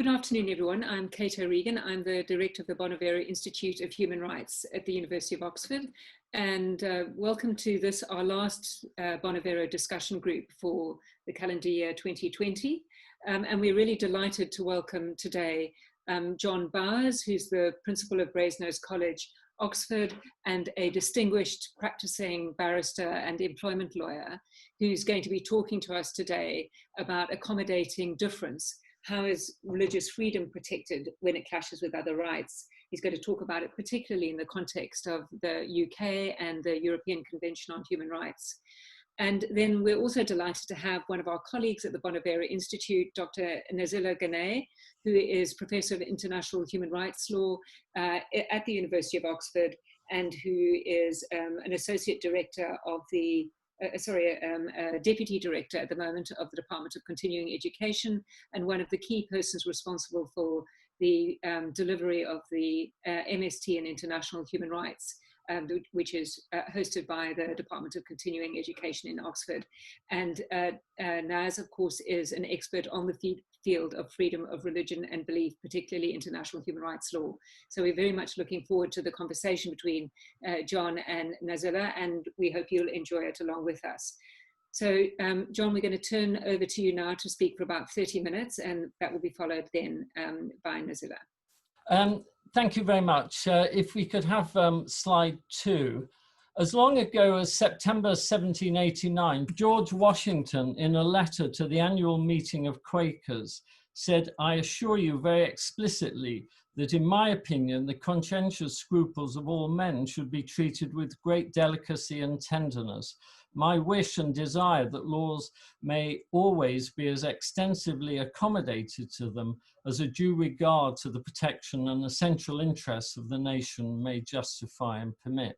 Good afternoon, everyone. I'm Kate O'Regan. I'm the Director of the Bonavera Institute of Human Rights at the University of Oxford. And welcome to this, our last Bonavera discussion group for the calendar year 2020. And we're really delighted to welcome today John Bowers, who's the Principal of Brasenose College, Oxford, and a distinguished practicing barrister and employment lawyer, who's going to be talking to us today about accommodating difference. How is religious freedom protected when it clashes with other rights? He's going to talk about it particularly in the context of the UK and the European Convention on Human Rights. And then we're also delighted to have one of our colleagues at the Bonavera Institute, Dr. Nazila Ghanay, who is Professor of International Human Rights Law at the University of Oxford, and who is an Associate Director of the Deputy Director at the moment of the Department of Continuing Education, and one of the key persons responsible for the delivery of the MST in International Human Rights, which is hosted by the Department of Continuing Education in Oxford. And Naz, of course, is an expert on the field of freedom of religion and belief, particularly international human rights law. So we're very much looking forward to the conversation between John and Nazila, and we hope you'll enjoy it along with us. So John, we're going to turn over to you now to speak for about 30 minutes, and that will be followed then by Nazila. Thank you very much. If we could have slide 2. As long ago as September 1789, George Washington, in a letter to the annual meeting of Quakers, said, "I assure you very explicitly that in my opinion, the conscientious scruples of all men should be treated with great delicacy and tenderness. My wish and desire that laws may always be as extensively accommodated to them as a due regard to the protection and essential interests of the nation may justify and permit."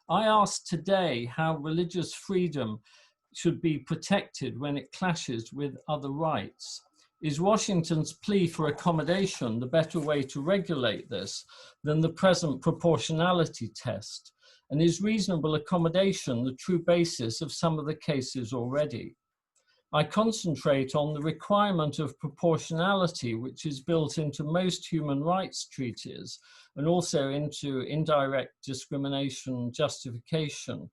I ask today how religious freedom should be protected when it clashes with other rights. Is Washington's plea for accommodation the better way to regulate this than the present proportionality test? And is reasonable accommodation the true basis of some of the cases already? I concentrate on the requirement of proportionality, which is built into most human rights treaties and also into indirect discrimination justification,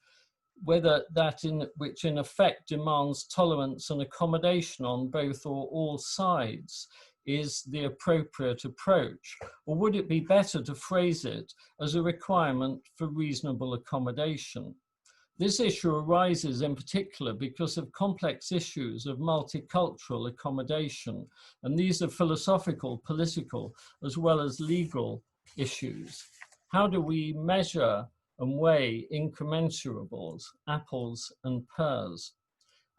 whether that which in effect demands tolerance and accommodation on both or all sides is the appropriate approach, or would it be better to phrase it as a requirement for reasonable accommodation? This issue arises in particular because of complex issues of multicultural accommodation, and these are philosophical, political, as well as legal issues. How do we measure and weigh incommensurables, apples and pears?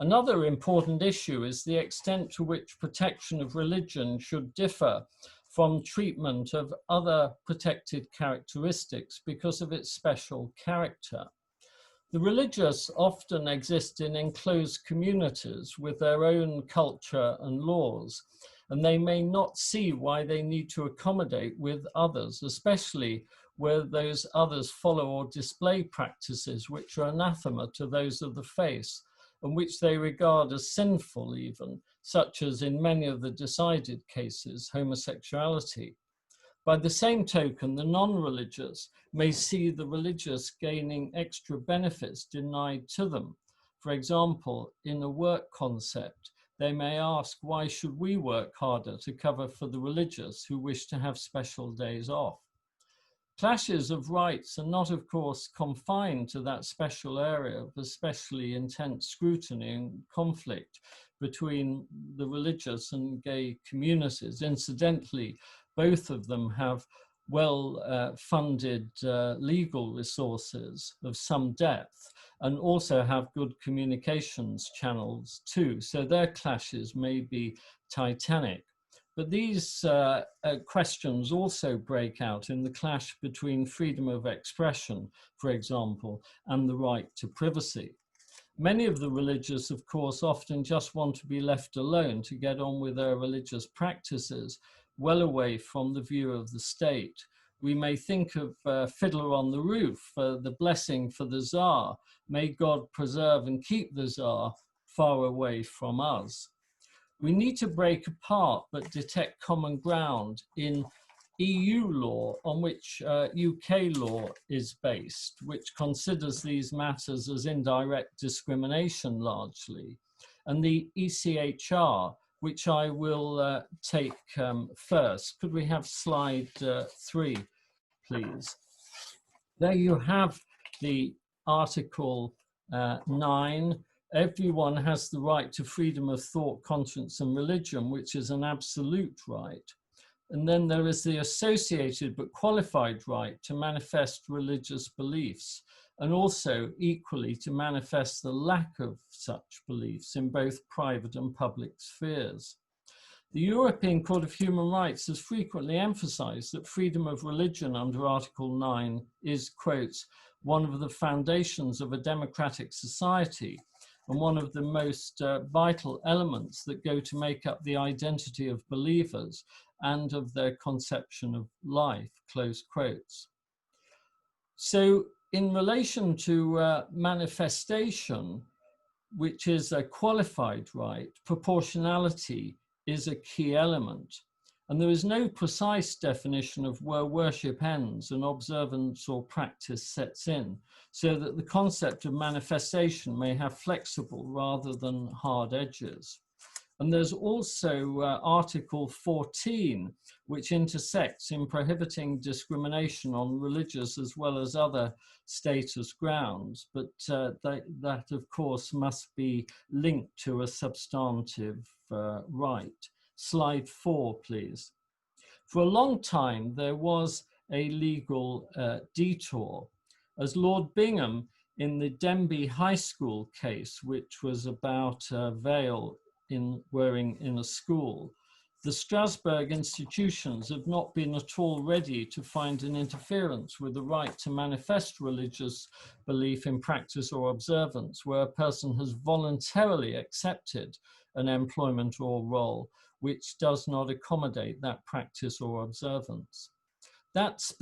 Another important issue is the extent to which protection of religion should differ from treatment of other protected characteristics because of its special character. The religious often exist in enclosed communities with their own culture and laws, and they may not see why they need to accommodate with others, especially where those others follow or display practices which are anathema to those of the faith, and which they regard as sinful even, such as in many of the decided cases, homosexuality. By the same token, the non-religious may see the religious gaining extra benefits denied to them. For example, in a work concept, they may ask, why should we work harder to cover for the religious who wish to have special days off? Clashes of rights are not, of course, confined to that special area of especially intense scrutiny and conflict between the religious and gay communities. Incidentally, both of them have well-funded legal resources of some depth and also have good communications channels too. So their clashes may be titanic. But these questions also break out in the clash between freedom of expression, for example, and the right to privacy. Many of the religious, of course, often just want to be left alone to get on with their religious practices, well away from the view of the state. We may think of Fiddler on the Roof, the blessing for the Tsar. May God preserve and keep the Tsar far away from us. We need to break apart but detect common ground in EU law on which UK law is based, which considers these matters as indirect discrimination largely, and the ECHR, which I will take first. Could we have slide 3, please? There you have the Article 9. Everyone has the right to freedom of thought, conscience, and religion, which is an absolute right. And then there is the associated but qualified right to manifest religious beliefs, and also equally to manifest the lack of such beliefs in both private and public spheres. The European Court of Human Rights has frequently emphasized that freedom of religion under Article 9 is, quote, one of the foundations of a democratic society and one of the most vital elements that go to make up the identity of believers and of their conception of life, close quotes. So in relation to manifestation, which is a qualified right, proportionality is a key element. And there is no precise definition of where worship ends and observance or practice sets in, so that the concept of manifestation may have flexible rather than hard edges. And there's also Article 14, which intersects in prohibiting discrimination on religious as well as other status grounds, but that of course must be linked to a substantive right. Slide 4, please. For a long time, there was a legal detour, as Lord Bingham in the Denbigh High School case, which was about veil wearing in a school, the Strasbourg institutions have not been at all ready to find an interference with the right to manifest religious belief in practice or observance, where a person has voluntarily accepted an employment or role which does not accommodate that practice or observance. That's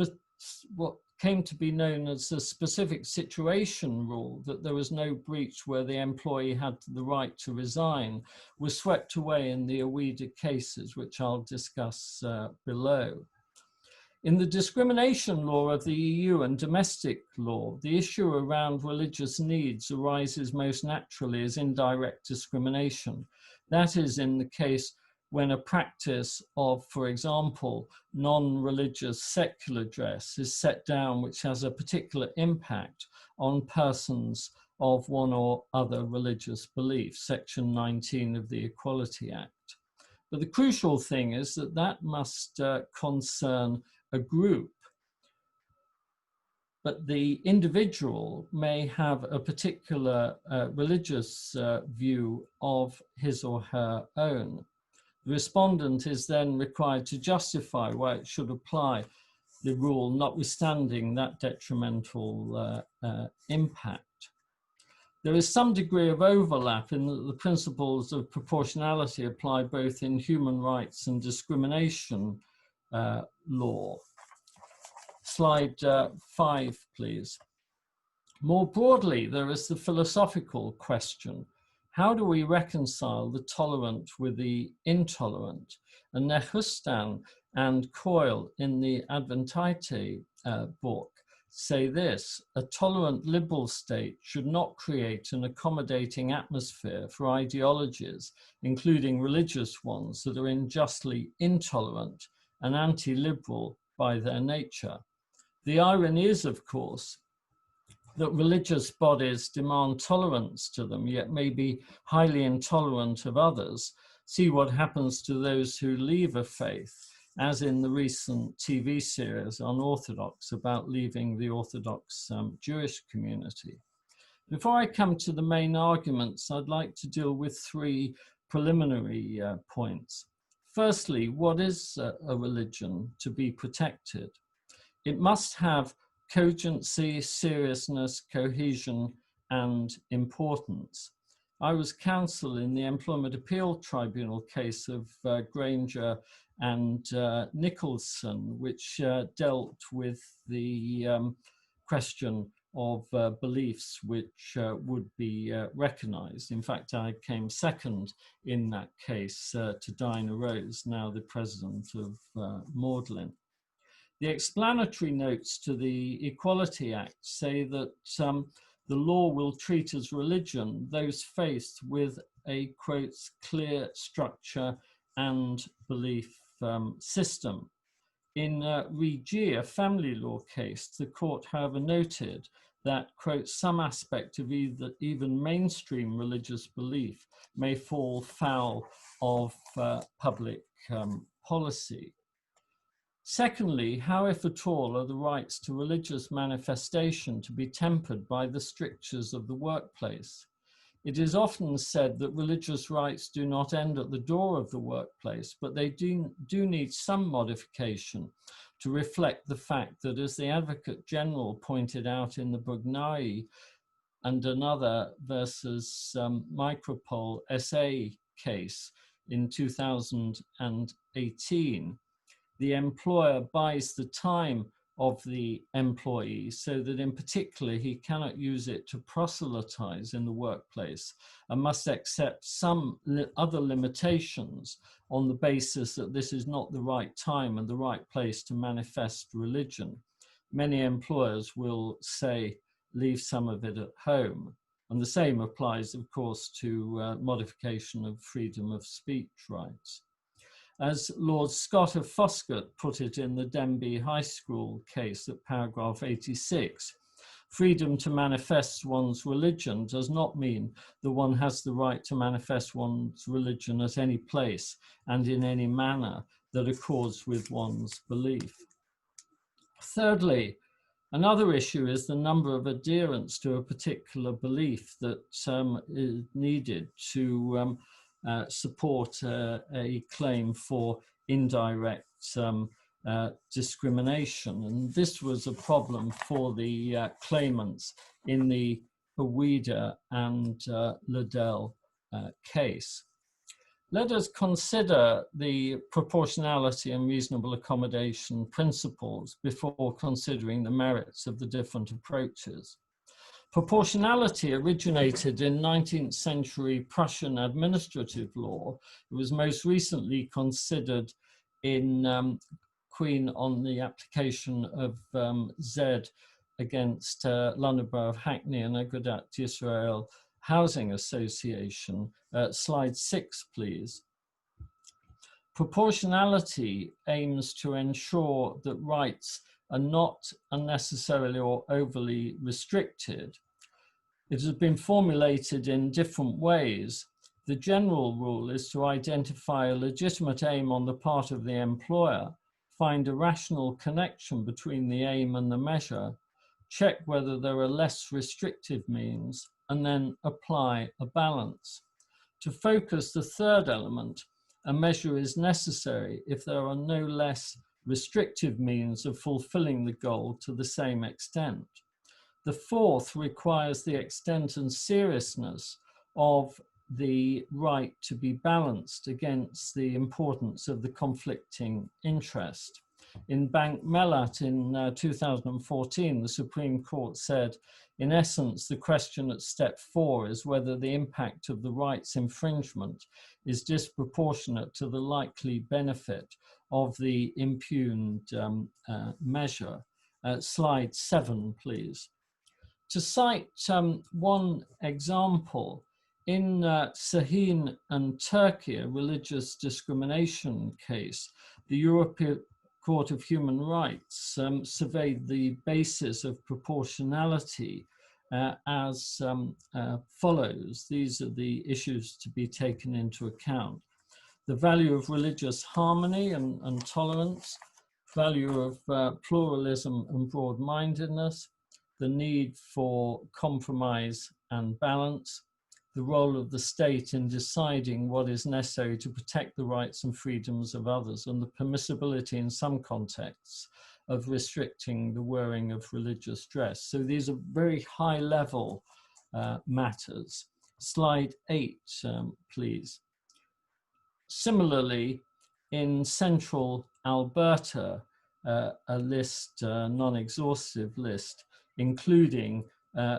what came to be known as the specific situation rule, that there was no breach where the employee had the right to resign, was swept away in the Ouida cases, which I'll discuss below. In the discrimination law of the EU and domestic law, the issue around religious needs arises most naturally as indirect discrimination. That is in the case when a practice of, for example, non-religious secular dress is set down which has a particular impact on persons of one or other religious belief, Section 19 of the Equality Act. But the crucial thing is that that must concern a group, but the individual may have a particular religious view of his or her own. The respondent is then required to justify why it should apply the rule, notwithstanding that detrimental impact. There is some degree of overlap in that the principles of proportionality apply both in human rights and discrimination law. Slide 5, please. More broadly, there is the philosophical question. How do we reconcile the tolerant with the intolerant? And Nehustan and Coyle in the Adventite book say this: a tolerant liberal state should not create an accommodating atmosphere for ideologies, including religious ones, that are unjustly intolerant and anti-liberal by their nature. The irony is, of course, that religious bodies demand tolerance to them, yet may be highly intolerant of others. See what happens to those who leave a faith, as in the recent TV series Unorthodox about leaving the Orthodox Jewish community. Before I come to the main arguments, I'd like to deal with 3 preliminary points. Firstly, what is a religion to be protected? It must have cogency, seriousness, cohesion, and importance. I was counsel in the Employment Appeal Tribunal case of Granger and Nicholson, which dealt with the question of beliefs which would be recognized. In fact, I came second in that case to Dinah Rose, now the president of Magdalen. The explanatory notes to the Equality Act say that the law will treat as religion those faced with a, quote, clear structure and belief system. In Rigi, a family law case, the court, however, noted that, quote, some aspect of even mainstream religious belief may fall foul of public policy. Secondly, how, if at all, are the rights to religious manifestation to be tempered by the strictures of the workplace? It is often said that religious rights do not end at the door of the workplace, but they do need some modification to reflect the fact that, as the Advocate General pointed out in the Bugnai and another versus Micropole SA case in 2018, the employer buys the time of the employee so that in particular he cannot use it to proselytize in the workplace and must accept some other limitations on the basis that this is not the right time and the right place to manifest religion. Many employers will say, leave some of it at home. And the same applies, of course, to modification of freedom of speech rights. As Lord Scott of Foscott put it in the Denbigh High School case at paragraph 86, freedom to manifest one's religion does not mean that one has the right to manifest one's religion at any place and in any manner that accords with one's belief. Thirdly, another issue is the number of adherents to a particular belief that is needed to support a claim for indirect discrimination. And this was a problem for the claimants in the Owida and Liddell case. Let us consider the proportionality and reasonable accommodation principles before considering the merits of the different approaches. Proportionality originated in 19th century Prussian administrative law. It was most recently considered in Queen on the application of Z against London Borough of Hackney and Agudat Yisrael Housing Association. Slide 6, please. Proportionality aims to ensure that rights are not unnecessarily or overly restricted. It has been formulated in different ways. The general rule is to identify a legitimate aim on the part of the employer, find a rational connection between the aim and the measure, check whether there are less restrictive means, and then apply a balance. To focus the third element, a measure is necessary if there are no less restrictive means of fulfilling the goal to the same extent. The fourth requires the extent and seriousness of the right to be balanced against the importance of the conflicting interest. In Bank Mellat in 2014, the Supreme Court said, in essence, the question at step 4 is whether the impact of the rights infringement is disproportionate to the likely benefit of the impugned measure. Slide 7, please. To cite one example, in Sahin and Turkey, a religious discrimination case, the European Court of Human Rights surveyed the basis of proportionality as follows. These are the issues to be taken into account. The value of religious harmony and tolerance, value of pluralism and broad-mindedness, the need for compromise and balance, the role of the state in deciding what is necessary to protect the rights and freedoms of others, and the permissibility in some contexts of restricting the wearing of religious dress. So these are very high-level matters. Slide 8, please. Similarly, in central Alberta, a list, non-exhaustive list, including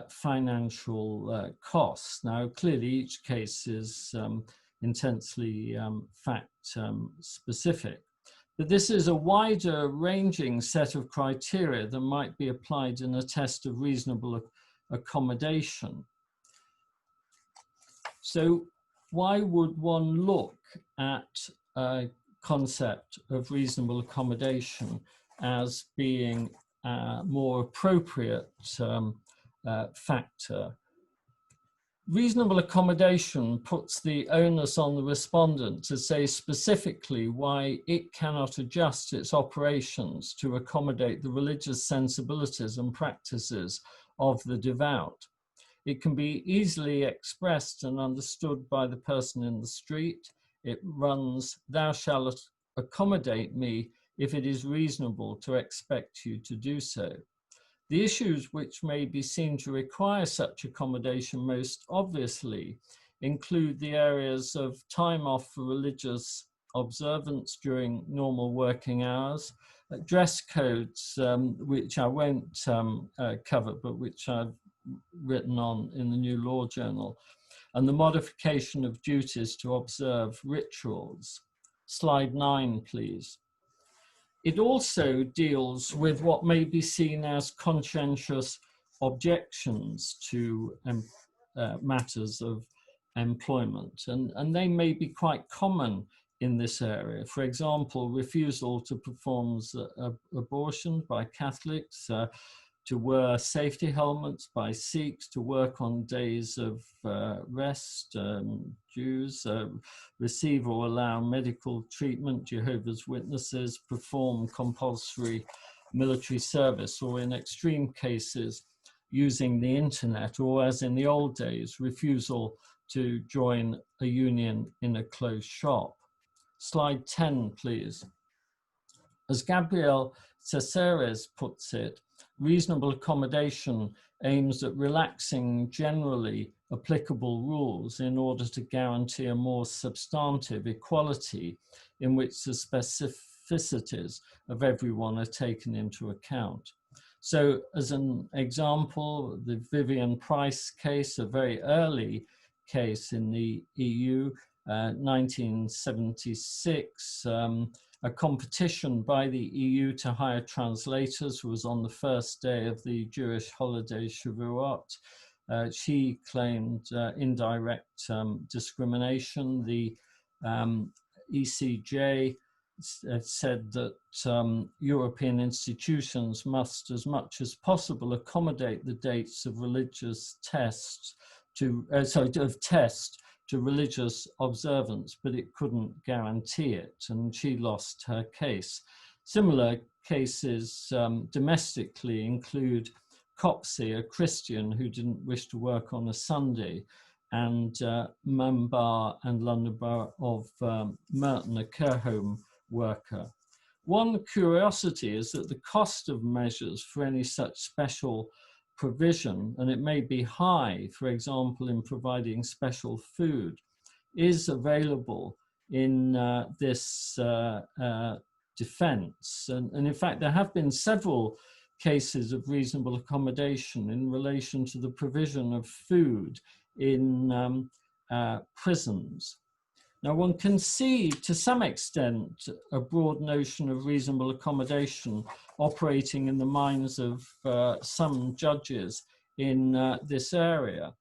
financial costs. Now, clearly, each case is intensely fact specific. But this is a wider ranging set of criteria that might be applied in a test of reasonable accommodation. So why would one look at a concept of reasonable accommodation as being a more appropriate factor? Reasonable accommodation puts the onus on the respondent to say specifically why it cannot adjust its operations to accommodate the religious sensibilities and practices of the devout. It can be easily expressed and understood by the person in the street. It runs, "Thou shalt accommodate me if it is reasonable to expect you to do so." The issues which may be seen to require such accommodation most obviously include the areas of time off for religious observance during normal working hours, dress codes, which I won't cover, but which I've written on in the New Law Journal, and the modification of duties to observe rituals. Slide 9, please. It also deals with what may be seen as conscientious objections to matters of employment, and they may be quite common in this area. For example, refusal to perform abortion by Catholics, to wear safety helmets by Sikhs, to work on days of rest, Jews, receive or allow medical treatment, Jehovah's Witnesses, perform compulsory military service, or in extreme cases, using the internet, or as in the old days, refusal to join a union in a closed shop. Slide 10, please. As Gabriel Cesares puts it, reasonable accommodation aims at relaxing generally applicable rules in order to guarantee a more substantive equality in which the specificities of everyone are taken into account. So as an example, the Vivian Price case, a very early case in the EU, 1976, a competition by the EU to hire translators was on the first day of the Jewish holiday Shavuot. She claimed indirect discrimination. The ECJ said that European institutions must, as much as possible, accommodate the dates of religious tests to religious observance, but it couldn't guarantee it, and she lost her case. Similar cases domestically include Copsey, a Christian who didn't wish to work on a Sunday, and Mumbar and London Borough of Merton, a care home worker. One curiosity is that the cost of measures for any such special provision, and it may be high, for example, in providing special food, is available in this defense. And in fact, there have been several cases of reasonable accommodation in relation to the provision of food in prisons. Now, one can see to some extent a broad notion of reasonable accommodation operating in the minds of some judges in this area.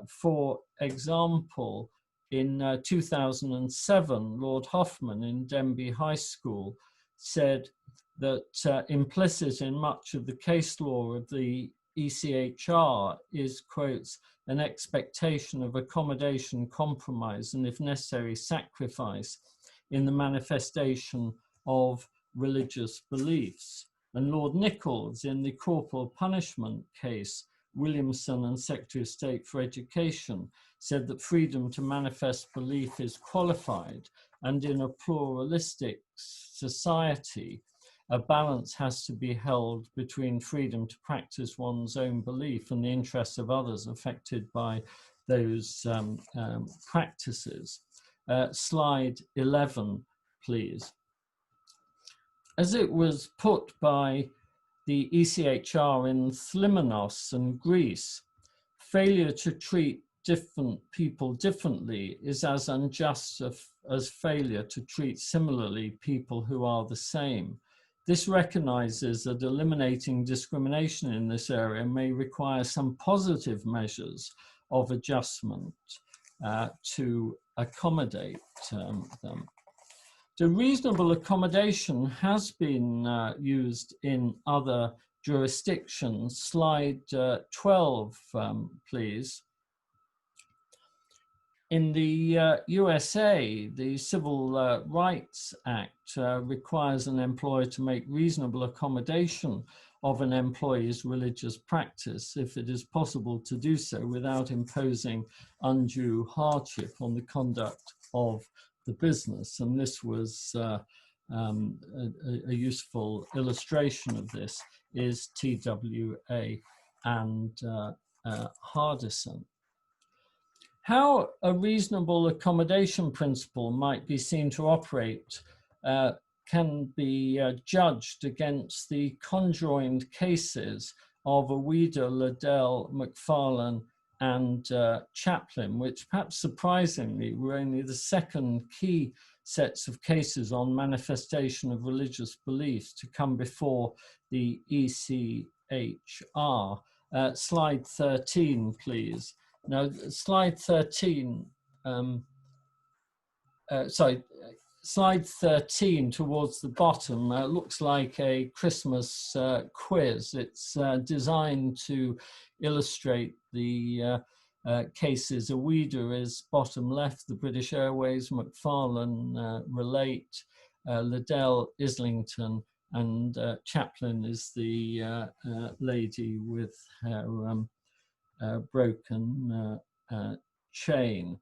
For example, in 2007, Lord Hoffman in Denby High School said that implicit in much of the case law of the ECHR is, quotes, an expectation of accommodation, compromise, and if necessary, sacrifice in the manifestation of religious beliefs. And Lord Nichols in the corporal punishment case, Williamson and Secretary of State for Education, said that freedom to manifest belief is qualified, and in a pluralistic society, a balance has to be held between freedom to practice one's own belief and the interests of others affected by those practices. Slide 11, please. As it was put by the ECHR in Thlimanos and Greece, failure to treat different people differently is as unjust as failure to treat similarly people who are the same. This recognizes that eliminating discrimination in this area may require some positive measures of adjustment to accommodate them. The reasonable accommodation has been used in other jurisdictions. Slide 12, please. In the USA, the Civil Rights Act requires an employer to make reasonable accommodation of an employee's religious practice if it is possible to do so without imposing undue hardship on the conduct of the business. And this was a useful illustration of this is TWA and Hardison. How a reasonable accommodation principle might be seen to operate can be judged against the conjoined cases of Awida, Liddell, McFarlane, and Chaplin, which perhaps surprisingly were only the second key sets of cases on manifestation of religious beliefs to come before the ECHR. Slide 13, please. Now, slide 13, slide 13 towards the bottom looks like a Christmas quiz. It's designed to illustrate the cases. Awida is bottom left, the British Airways, McFarlane, Relate, Liddell, Islington, and Chaplin is the lady with her broken chain.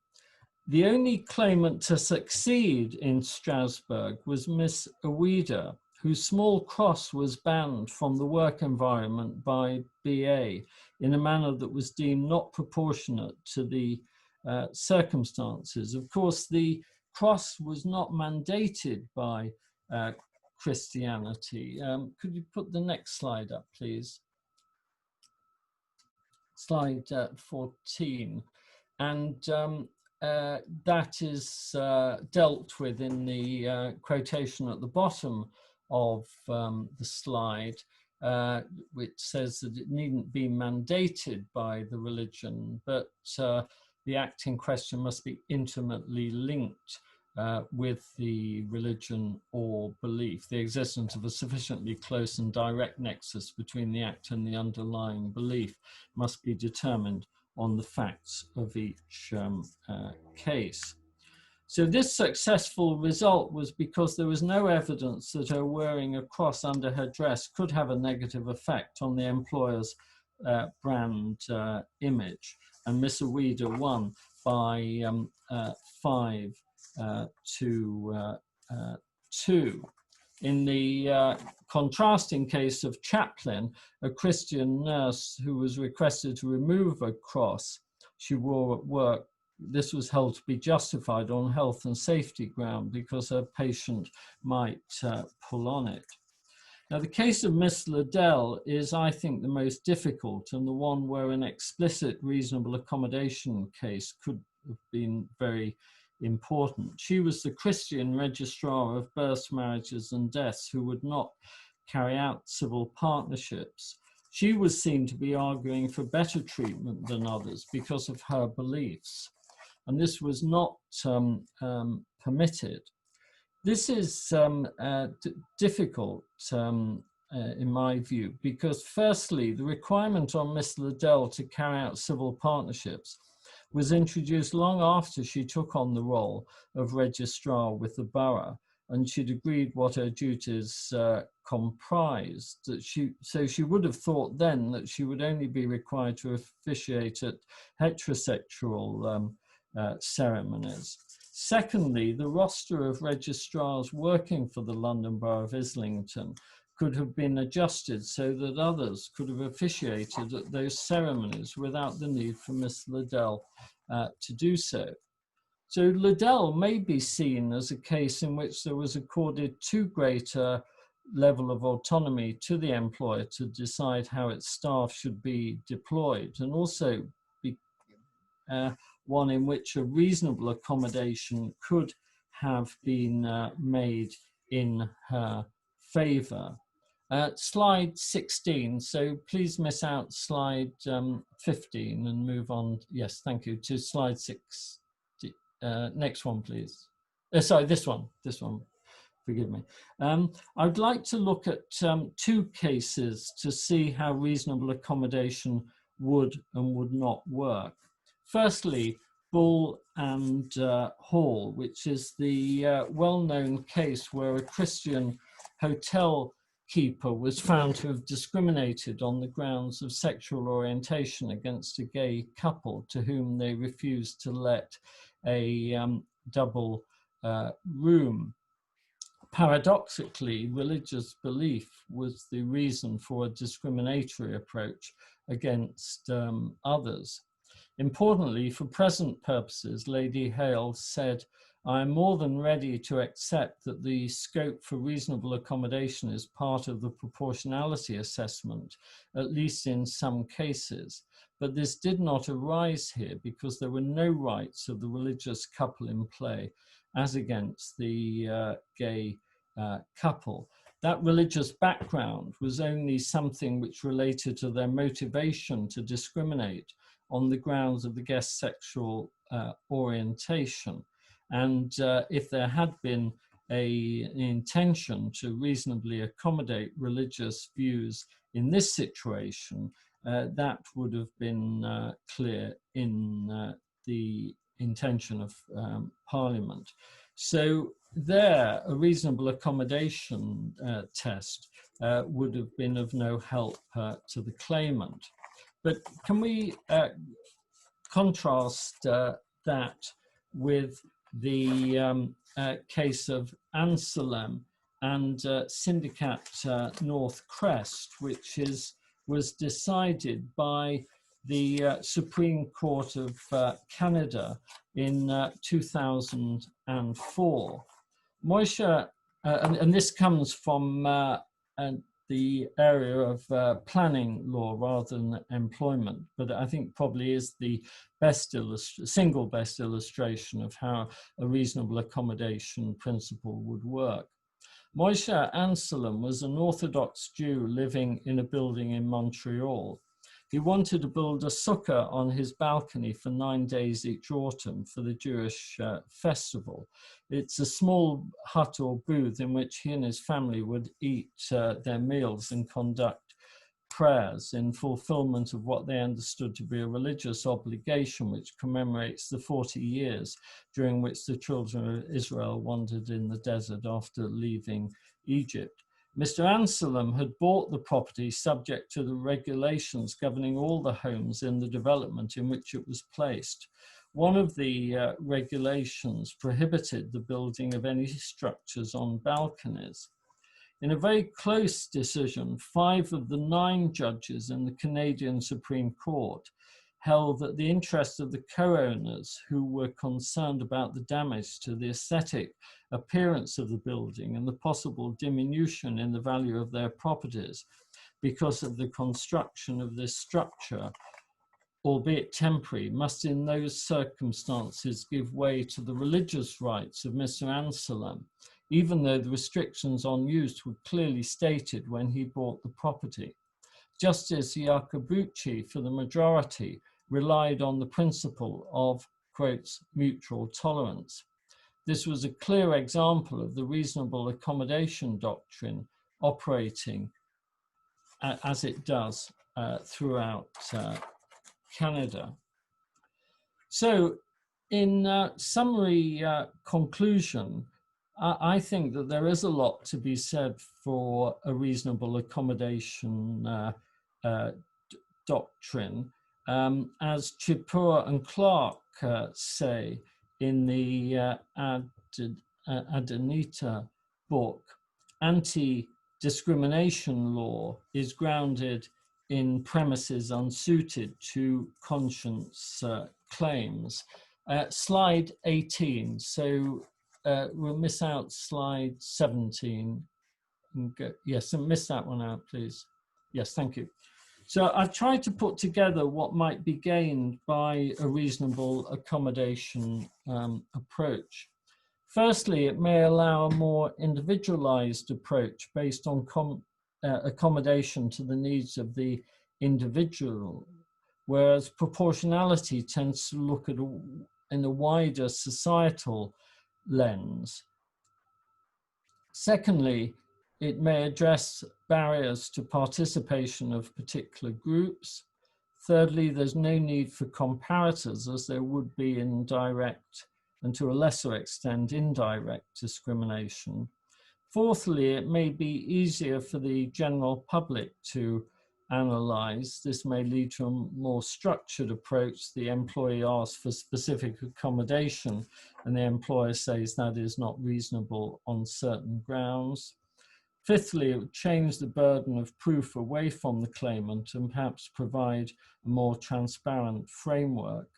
The only claimant to succeed in Strasbourg was Miss Awida, whose small cross was banned from the work environment by BA in a manner that was deemed not proportionate to the circumstances. Of course, the cross was not mandated by Christianity. Could you put the next slide up, please? Slide 14. And that is dealt with in the quotation at the bottom of the slide, which says that it needn't be mandated by the religion, but the act in question must be intimately linked with the religion or belief. The existence of a sufficiently close and direct nexus between the act and the underlying belief must be determined on the facts of each case. So this successful result was because there was no evidence that her wearing a cross under her dress could have a negative effect on the employer's brand image. And Miss Awida won by 5 to 2. In the contrasting case of Chaplin, a Christian nurse who was requested to remove a cross she wore at work, this was held to be justified on health and safety ground because her patient might pull on it. Now, the case of Miss Liddell is, I think, the most difficult and the one where an explicit reasonable accommodation case could have been very important. She was the Christian registrar of births, marriages, and deaths who would not carry out civil partnerships. She was seen to be arguing for better treatment than others because of her beliefs, and this was not permitted. This is difficult in my view, because firstly, the requirement on Miss Liddell to carry out civil partnerships was introduced long after she took on the role of registrar with the borough, and she'd agreed what her duties comprised. So she would have thought then that she would only be required to officiate at heterosexual ceremonies. Secondly, the roster of registrars working for the London Borough of Islington could have been adjusted so that others could have officiated at those ceremonies without the need for Miss Liddell to do so. So Liddell may be seen as a case in which there was accorded too great a level of autonomy to the employer to decide how its staff should be deployed, and also be one in which a reasonable accommodation could have been made in her favour. Slide 16, so please miss out slide 15 and move on, yes, thank you, to slide 6. Next one, please. Sorry, this one, forgive me. I'd like to look at 2 cases to see how reasonable accommodation would and would not work. Firstly, Bull and Hall, which is the well-known case where a Christian hotel keeper was found to have discriminated on the grounds of sexual orientation against a gay couple to whom they refused to let a double room. Paradoxically, religious belief was the reason for a discriminatory approach against others. Importantly, for present purposes, Lady Hale said, "I am more than ready to accept that the scope for reasonable accommodation is part of the proportionality assessment, at least in some cases. But this did not arise here because there were no rights of the religious couple in play as against the gay couple. That religious background was only something which related to their motivation to discriminate on the grounds of the guest's sexual orientation. And if there had been an intention to reasonably accommodate religious views in this situation, that would have been clear in the intention of Parliament. So there, a reasonable accommodation test would have been of no help to the claimant. But can we contrast that with the case of Anselm and Syndicate North Crest, which was decided by the Supreme Court of Canada in 2004. Moisha, and this comes from the area of planning law rather than employment, but I think probably is the single best illustration of how a reasonable accommodation principle would work. Moisha Anselm was an Orthodox Jew living in a building in Montreal. He wanted to build a sukkah on his balcony for 9 days each autumn for the Jewish festival. It's a small hut or booth in which he and his family would eat their meals and conduct prayers in fulfillment of what they understood to be a religious obligation which commemorates the 40 years during which the children of Israel wandered in the desert after leaving Egypt. Mr. Anselm had bought the property subject to the regulations governing all the homes in the development in which it was placed. One of the regulations prohibited the building of any structures on balconies. In a very close decision, 5 of the 9 judges in the Canadian Supreme Court held that the interests of the co-owners who were concerned about the damage to the aesthetic appearance of the building and the possible diminution in the value of their properties because of the construction of this structure, albeit temporary, must in those circumstances give way to the religious rights of Mr. Anselm, even though the restrictions on use were clearly stated when he bought the property. Justice Iacobucci, for the majority, relied on the principle of, quotes, mutual tolerance. This was a clear example of the reasonable accommodation doctrine operating as it does throughout Canada. So in summary conclusion, I think that there is a lot to be said for a reasonable accommodation doctrine. As Chipur and Clark say in the Adanita book, anti-discrimination law is grounded in premises unsuited to conscience claims. Slide 18, so we'll miss out slide 17. Yes, and miss that one out, please. Yes, thank you. So I've tried to put together what might be gained by a reasonable accommodation approach. Firstly, it may allow a more individualized approach based on accommodation to the needs of the individual, whereas proportionality tends to look at in a wider societal lens. Secondly, it may address barriers to participation of particular groups. Thirdly, there's no need for comparators, as there would be in direct and to a lesser extent indirect discrimination. Fourthly, it may be easier for the general public to analyze. This may lead to a more structured approach. The employee asks for specific accommodation and the employer says that is not reasonable on certain grounds. Fifthly, it would change the burden of proof away from the claimant and perhaps provide a more transparent framework.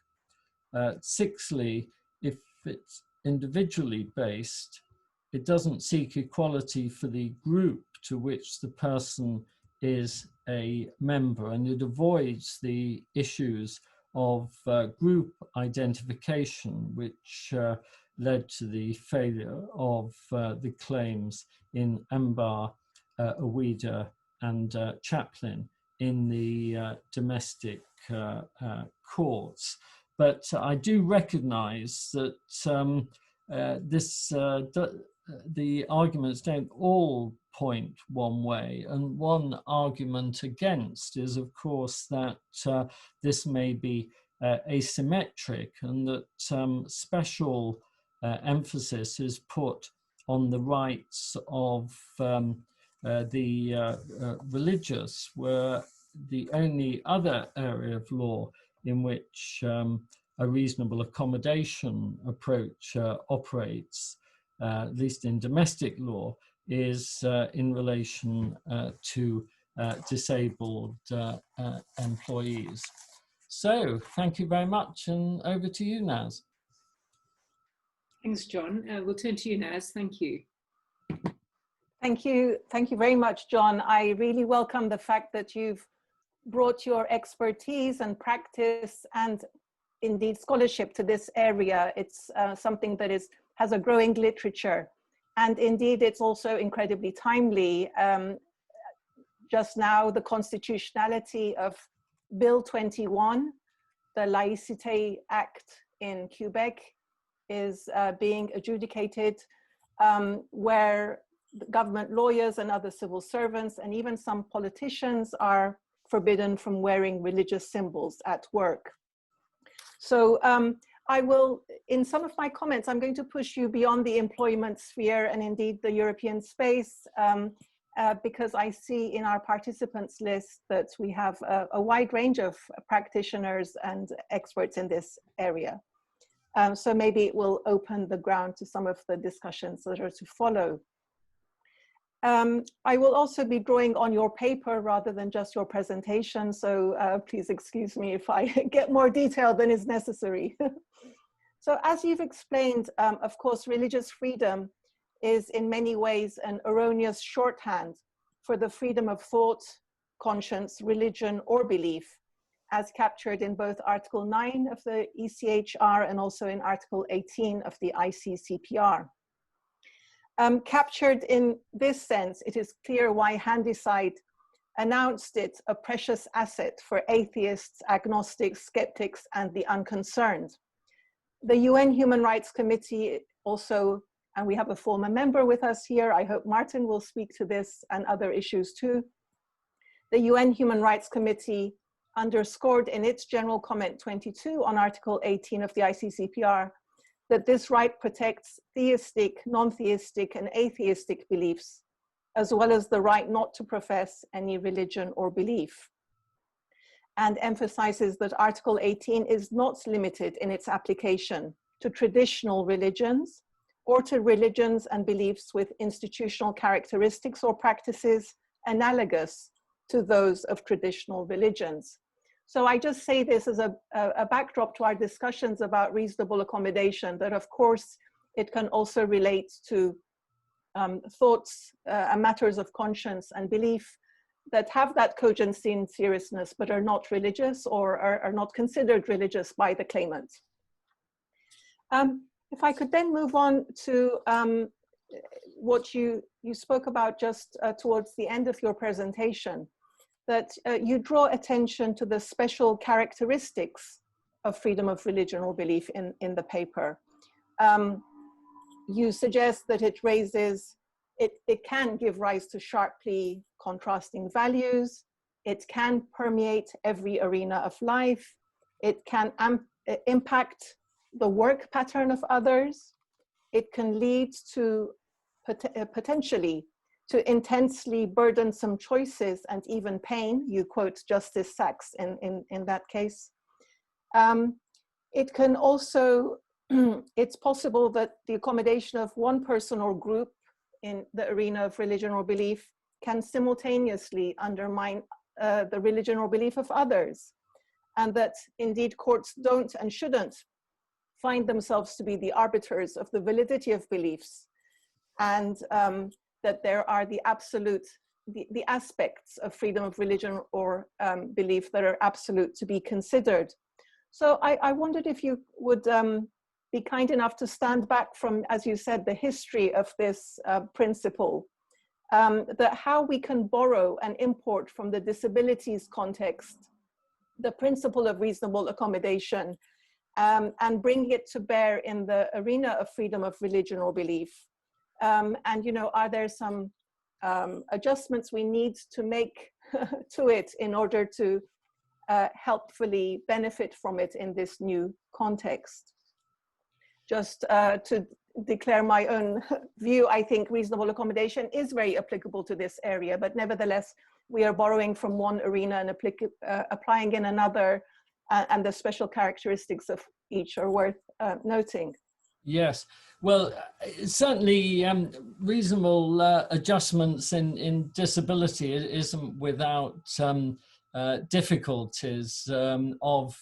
Sixthly, if it's individually based, it doesn't seek equality for the group to which the person is a member, and it avoids the issues of group identification, which led to the failure of the claims in Ambar, Awida, and Chaplin in the domestic courts. But I do recognize that the arguments don't all point one way. And one argument against is, of course, that this may be asymmetric and that special emphasis is put on the rights of the religious, where the only other area of law in which a reasonable accommodation approach operates, at least in domestic law, is in relation to disabled employees. So thank you very much, and over to you, Naz. Thanks, John. We'll turn to you, Naz. Thank you. Thank you very much, John. I really welcome the fact that you've brought your expertise and practice and indeed scholarship to this area. It's something that has a growing literature, and indeed it's also incredibly timely. Just now, the constitutionality of Bill 21, the Laïcité Act in Quebec, is being adjudicated, where government lawyers and other civil servants and even some politicians are forbidden from wearing religious symbols at work. So I will, in some of my comments, I'm going to push you beyond the employment sphere and indeed the European space, because I see in our participants list that we have a wide range of practitioners and experts in this area. So maybe it will open the ground to some of the discussions that are to follow. I will also be drawing on your paper rather than just your presentation, so please excuse me if I get more detail than is necessary. So as you've explained, of course, religious freedom is in many ways an erroneous shorthand for the freedom of thought, conscience, religion, or belief, as captured in both Article 9 of the ECHR and also in Article 18 of the ICCPR. Captured in this sense, it is clear why Handyside announced it a precious asset for atheists, agnostics, skeptics, and the unconcerned. The UN Human Rights Committee also, and we have a former member with us here, I hope Martin will speak to this and other issues too. The UN Human Rights Committee underscored in its General Comment 22 on Article 18 of the ICCPR that this right protects theistic, non-theistic, and atheistic beliefs, as well as the right not to profess any religion or belief, and emphasizes that Article 18 is not limited in its application to traditional religions or to religions and beliefs with institutional characteristics or practices analogous to those of traditional religions. So I just say this as a backdrop to our discussions about reasonable accommodation, that of course it can also relate to thoughts and matters of conscience and belief that have that cogency and seriousness, but are not religious or are not considered religious by the claimant. If I could then move on to what you spoke about just towards the end of your presentation, that you draw attention to the special characteristics of freedom of religion or belief in the paper. You suggest that it can give rise to sharply contrasting values. It can permeate every arena of life. It can impact the work pattern of others. It can lead to potentially to intensely burdensome choices and even pain. You quote Justice Sachs in that case. It can also, it's possible that the accommodation of one person or group in the arena of religion or belief can simultaneously undermine the religion or belief of others. And that indeed courts don't and shouldn't find themselves to be the arbiters of the validity of beliefs, and that there are the aspects of freedom of religion or belief that are absolute to be considered. So I wondered if you would be kind enough to stand back from, as you said, the history of this principle, that how we can borrow and import from the disabilities context the principle of reasonable accommodation, and bring it to bear in the arena of freedom of religion or belief. And, you know, are there some adjustments we need to make to it in order to helpfully benefit from it in this new context? Just to declare my own view, I think reasonable accommodation is very applicable to this area, but nevertheless, we are borrowing from one arena and applying in another, and the special characteristics of each are worth noting. Yes, well, certainly reasonable adjustments in disability isn't without difficulties of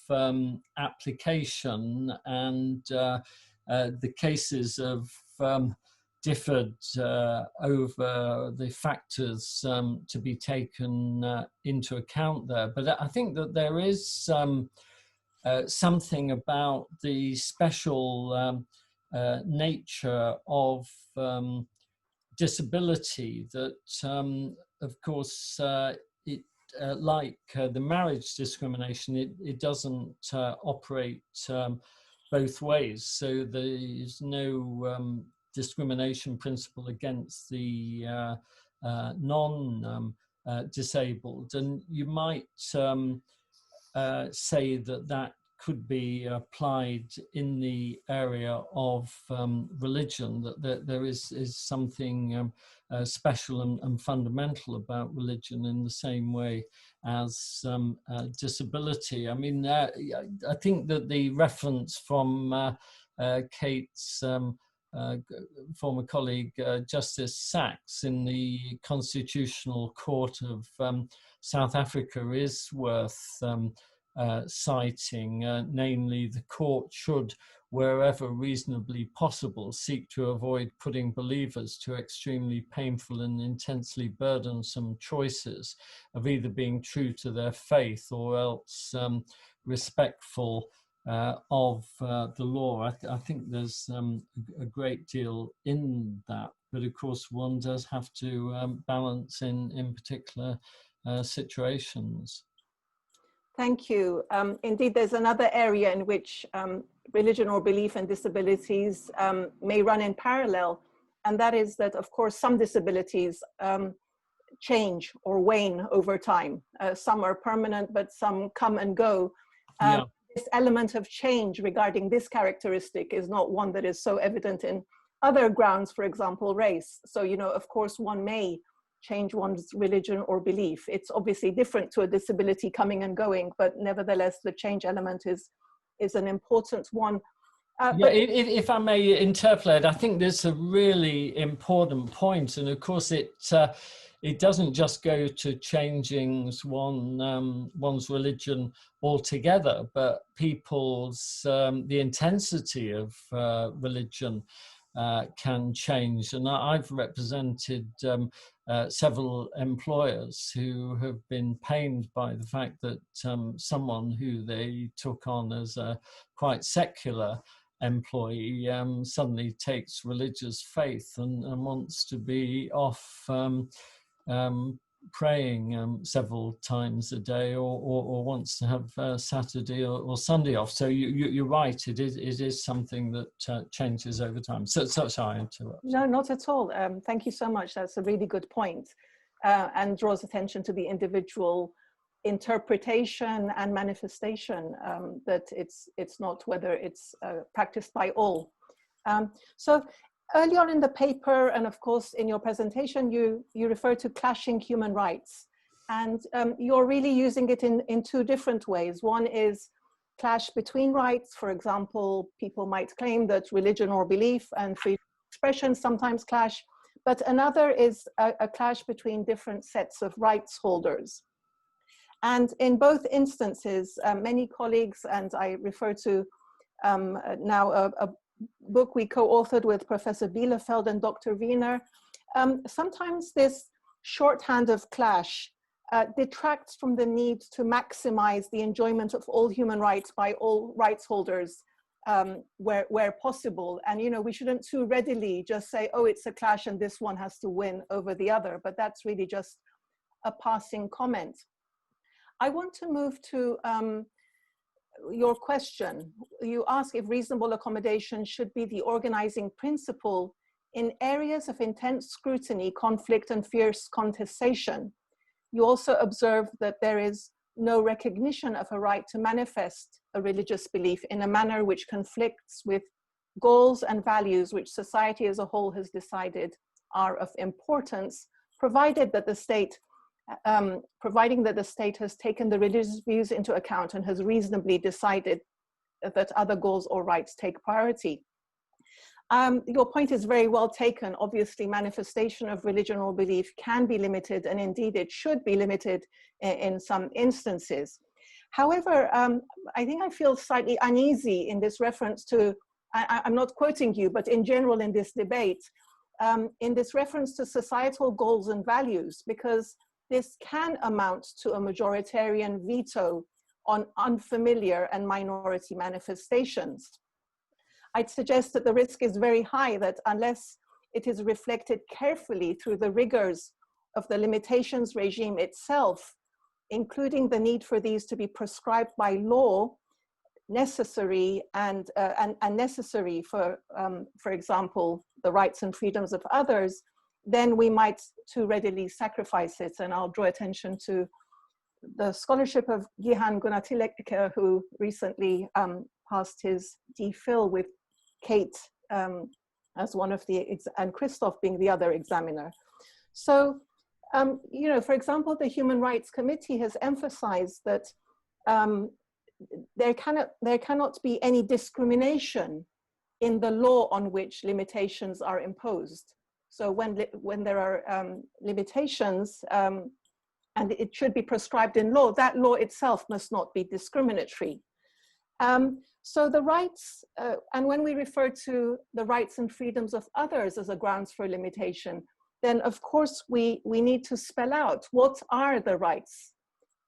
application, and the cases have differed over the factors to be taken into account there. But I think that there is something about the special nature of disability that, of course, like the marriage discrimination, it doesn't operate both ways. So there's no discrimination principle against the non-disabled, and you might say that could be applied in the area of religion, that there is something special and fundamental about religion in the same way as disability. I mean, I think that the reference from Kate's former colleague, Justice Sachs, in the Constitutional Court of South Africa is worth citing, namely the court should, wherever reasonably possible, seek to avoid putting believers to extremely painful and intensely burdensome choices of either being true to their faith or else respectful of the law. I think there's a great deal in that, but of course one does have to balance in particular situations. Thank you. Indeed, there's another area in which religion or belief and disabilities may run in parallel, and that is that, of course, some disabilities change or wane over time. Some are permanent, but some come and go. This element of change regarding this characteristic is not one that is so evident in other grounds, for example, race. So, you know, of course, one may change one's religion or belief. It's obviously different to a disability coming and going, but nevertheless, the change element is an important one. If I may interpolate, I think this is a really important point, and of course it doesn't just go to changing one's religion altogether, but people's the intensity of religion. can change. And I've represented several employers who have been pained by the fact that someone who they took on as a quite secular employee suddenly takes religious faith and wants to be off praying several times a day, or wants to have Saturday or Sunday off. So you're right, it is something that changes over time. So sorry, I interrupt. No, not at all. Thank you so much. That's a really good point, and draws attention to the individual interpretation and manifestation, that it's not whether it's practiced by all. So early on in the paper, and of course in your presentation, you refer to clashing human rights, and you're really using it in two different ways. One is clash between rights. For example, people might claim that religion or belief and freedom of expression sometimes clash, but another is a clash between different sets of rights holders. And in both instances, many colleagues, and I refer to now a book we co-authored with Professor Bielefeld and Dr. Wiener, sometimes this shorthand of clash detracts from the need to maximize the enjoyment of all human rights by all rights holders where possible. And, you know, we shouldn't too readily just say, oh, it's a clash and this one has to win over the other, but that's really just a passing comment. I want to move to your question. You ask if reasonable accommodation should be the organizing principle in areas of intense scrutiny, conflict, and fierce contestation. You also observe that there is no recognition of a right to manifest a religious belief in a manner which conflicts with goals and values which society as a whole has decided are of importance, providing that the state has taken the religious views into account and has reasonably decided that other goals or rights take priority. Your point is very well taken. Obviously, manifestation of religion or belief can be limited, and indeed it should be limited in some instances. However, I think I feel slightly uneasy in this reference to, I'm not quoting you, but in general in this debate, in this reference to societal goals and values, because this can amount to a majoritarian veto on unfamiliar and minority manifestations. I'd suggest that the risk is very high that unless it is reflected carefully through the rigors of the limitations regime itself, including the need for these to be prescribed by law, necessary and necessary for example, the rights and freedoms of others, then we might too readily sacrifice it. And I'll draw attention to the scholarship of Gihan Gunatileker, who recently passed his DPhil with Kate as one of the, and Christoph being the other examiner. So, you know, for example, the Human Rights Committee has emphasized that there cannot be any discrimination in the law on which limitations are imposed. So when there are limitations, and it should be prescribed in law, that law itself must not be discriminatory. So the rights, and when we refer to the rights and freedoms of others as a grounds for limitation, then of course we need to spell out what are the rights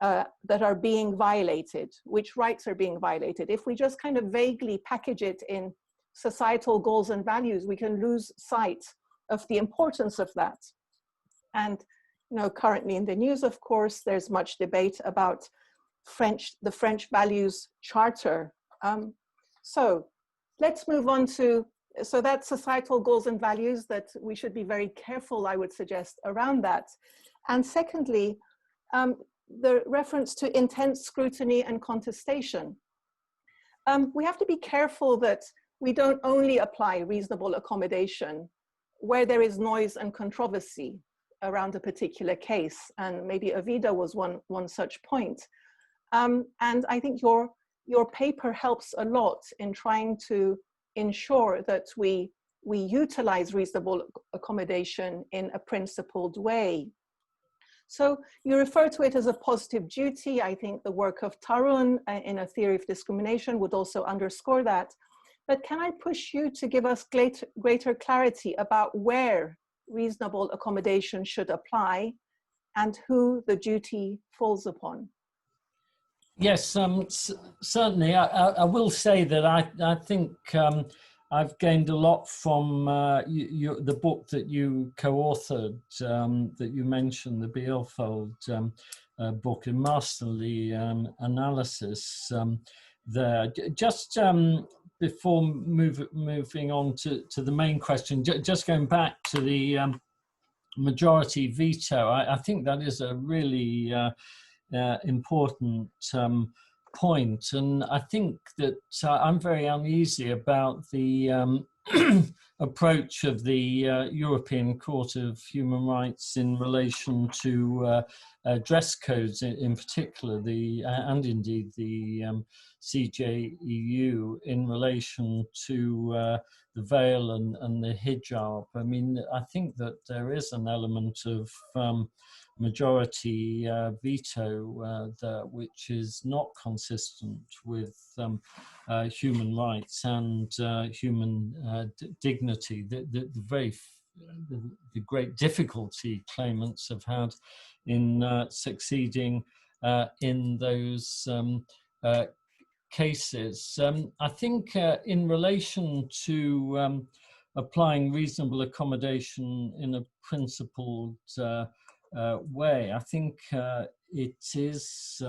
that are being violated, which rights are being violated. If we just kind of vaguely package it in societal goals and values, we can lose sight of the importance of that. And you know, currently in the news, of course, there's much debate about the French Values Charter. So let's move on to, so that's societal goals and values that we should be very careful, I would suggest, around that. And secondly, the reference to intense scrutiny and contestation. We have to be careful that we don't only apply reasonable accommodation where there is noise and controversy around a particular case. And maybe Avida was one such point. And I think your paper helps a lot in trying to ensure that we utilize reasonable accommodation in a principled way. So you refer to it as a positive duty. I think the work of Tarun in a theory of discrimination would also underscore that. but can I push you to give us greater clarity about where reasonable accommodation should apply and who the duty falls upon? Yes, certainly. I will say that I think I've gained a lot from the book that you co-authored, that you mentioned, the Bielefeld book, in masterly analysis there. Just before moving on to the main question, just going back to the majority veto, I think that is a really important point, and I think that I'm very uneasy about the approach of the European Court of Human Rights in relation to dress codes, in particular, and indeed the CJEU in relation to the veil and the hijab. I mean, I think that there is an element of majority veto there, which is not consistent with human rights and human dignity. The great difficulty claimants have had in succeeding in those cases. I think in relation to applying reasonable accommodation in a principled way, I think it is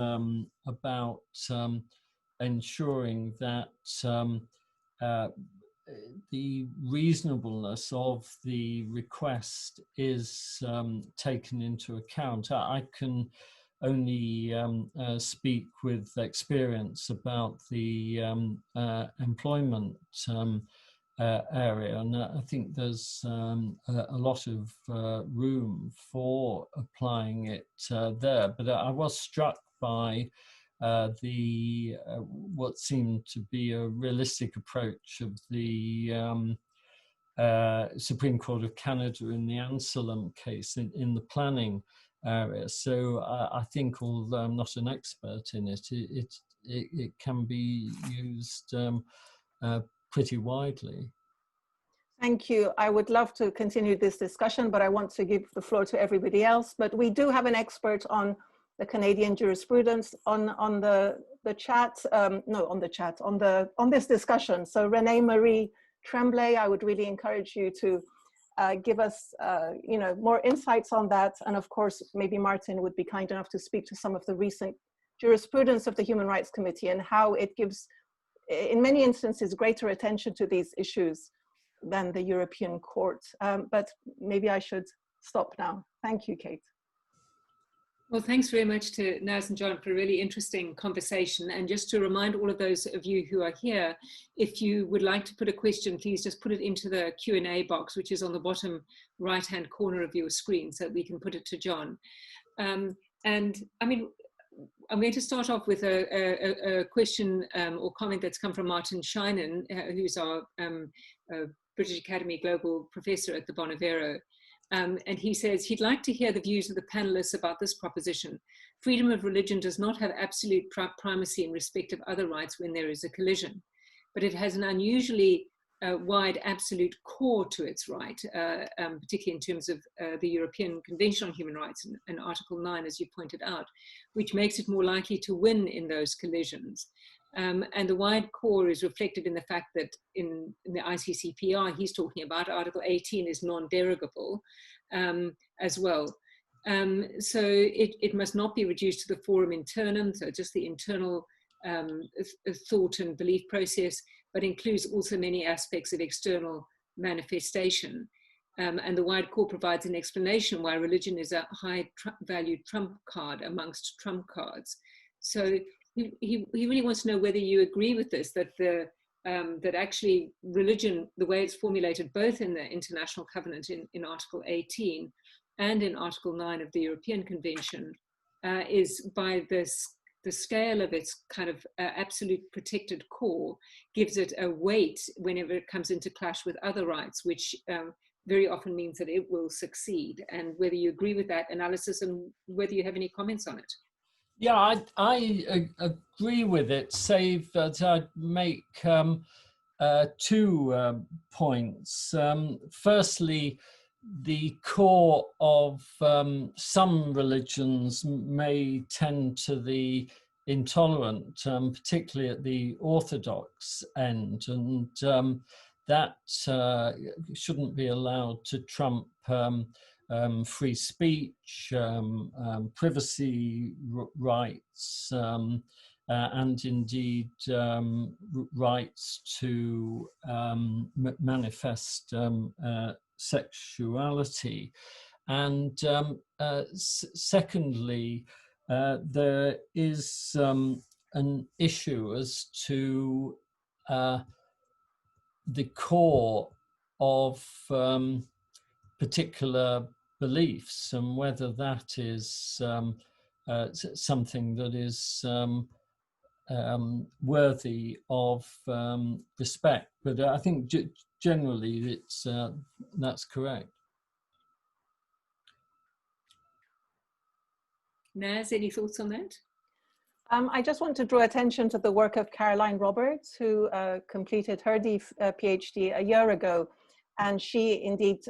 about ensuring that the reasonableness of the request is taken into account. I can only speak with experience about the employment area, and I think there's a lot of room for applying it there. But I was struck by what seemed to be a realistic approach of the Supreme Court of Canada in the Anselm case in the planning area. So I think, although I'm not an expert in it, it can be used pretty widely. Thank you. I would love to continue this discussion, but I want to give the floor to everybody else. But we do have an expert on the Canadian jurisprudence on this discussion. So Renee Marie Tremblay, I would really encourage you to give us more insights on that. And of course, maybe Martin would be kind enough to speak to some of the recent jurisprudence of the Human Rights Committee and how it gives, in many instances, greater attention to these issues than the European Court. But maybe I should stop now. Thank you, Kate. Well, thanks very much to Naz and John for a really interesting conversation. And just to remind all of those of you who are here, if you would like to put a question, please just put it into the Q&A box, which is on the bottom right-hand corner of your screen, so that we can put it to John. And I mean, I'm going to start off with a question or comment that's come from Martin Scheinen, who's our British Academy Global Professor at the Bonavero. And he says he'd like to hear the views of the panelists about this proposition. Freedom of religion does not have absolute primacy in respect of other rights when there is a collision, but it has an unusually wide absolute core to its right, particularly in terms of the European Convention on Human Rights and Article 9, as you pointed out, which makes it more likely to win in those collisions. And the wide core is reflected in the fact that in the ICCPR, he's talking about Article 18 is non-derogable as well. So it must not be reduced to the forum internum, so just the internal thought and belief process, but includes also many aspects of external manifestation. And the wide core provides an explanation why religion is a high-valued trump card amongst trump cards. So he really wants to know whether you agree with this, that that actually religion, the way it's formulated both in the International Covenant in Article 18 and in Article 9 of the European Convention, is by the scale of its kind of absolute protected core, gives it a weight whenever it comes into clash with other rights, which very often means that it will succeed. And whether you agree with that analysis and whether you have any comments on it. Yeah, I agree with it, save that I'd make two points. Firstly, the core of some religions may tend to the intolerant, particularly at the Orthodox end, and that shouldn't be allowed to trump free speech, privacy rights, and indeed rights to manifest sexuality. And secondly, there is an issue as to the core of particular beliefs and whether that is something that is worthy of respect. But I think generally it's that's correct. Naz, any thoughts on that? I just want to draw attention to the work of Caroline Roberts, who completed her PhD a year ago. And she indeed,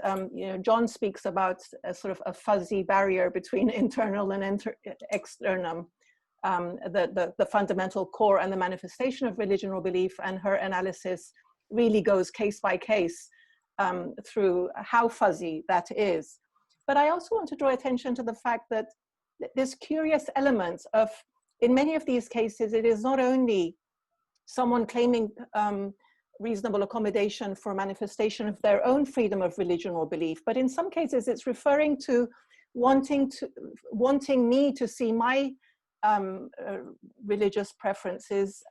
John speaks about a sort of a fuzzy barrier between internal and externum, the fundamental core and the manifestation of religion or belief. And her analysis really goes case by case through how fuzzy that is. But I also want to draw attention to the fact that this curious element of, in many of these cases, it is not only someone claiming reasonable accommodation for manifestation of their own freedom of religion or belief, but in some cases it's referring to wanting me to see my religious preferences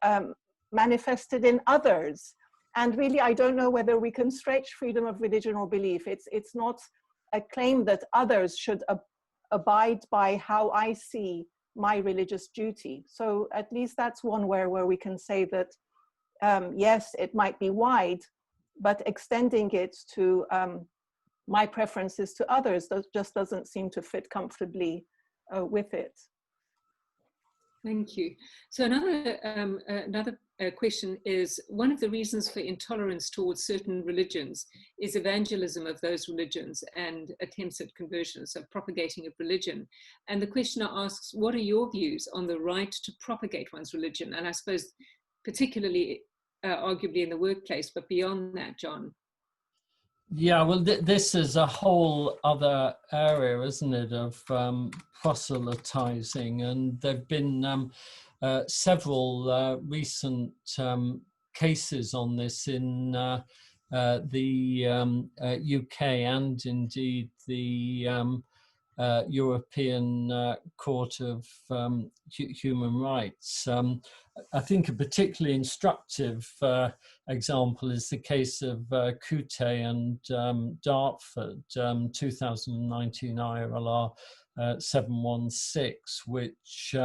manifested in others. And really, I don't know whether we can stretch freedom of religion or belief. It's not a claim that others should abide by how I see my religious duty. So at least that's one where we can say that, yes, it might be wide, but extending it to my preferences to others just doesn't seem to fit comfortably with it. Thank you. So another question is, one of the reasons for intolerance towards certain religions is evangelism of those religions and attempts at conversion, so propagating of religion. And the questioner asks, what are your views on the right to propagate one's religion? And I suppose particularly, arguably in the workplace, but beyond that, John. Yeah, well, this is a whole other area, isn't it, of proselytizing, and there've been several recent cases on this in the UK and indeed the European Court of Human Rights. I think a particularly instructive example is the case of Kute and Dartford, 2019 IRLR 716, which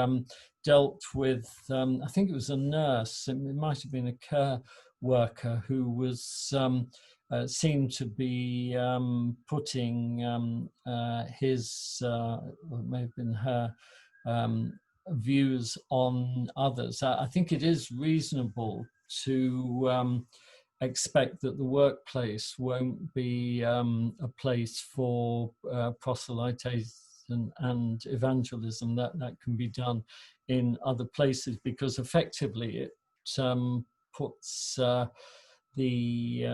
dealt with, I think it was a nurse, it might have been a care worker who was seemed to be putting his, or it may have been her, views on others. I think it is reasonable to expect that the workplace won't be a place for proselytization and evangelism. That can be done in other places, because effectively it puts the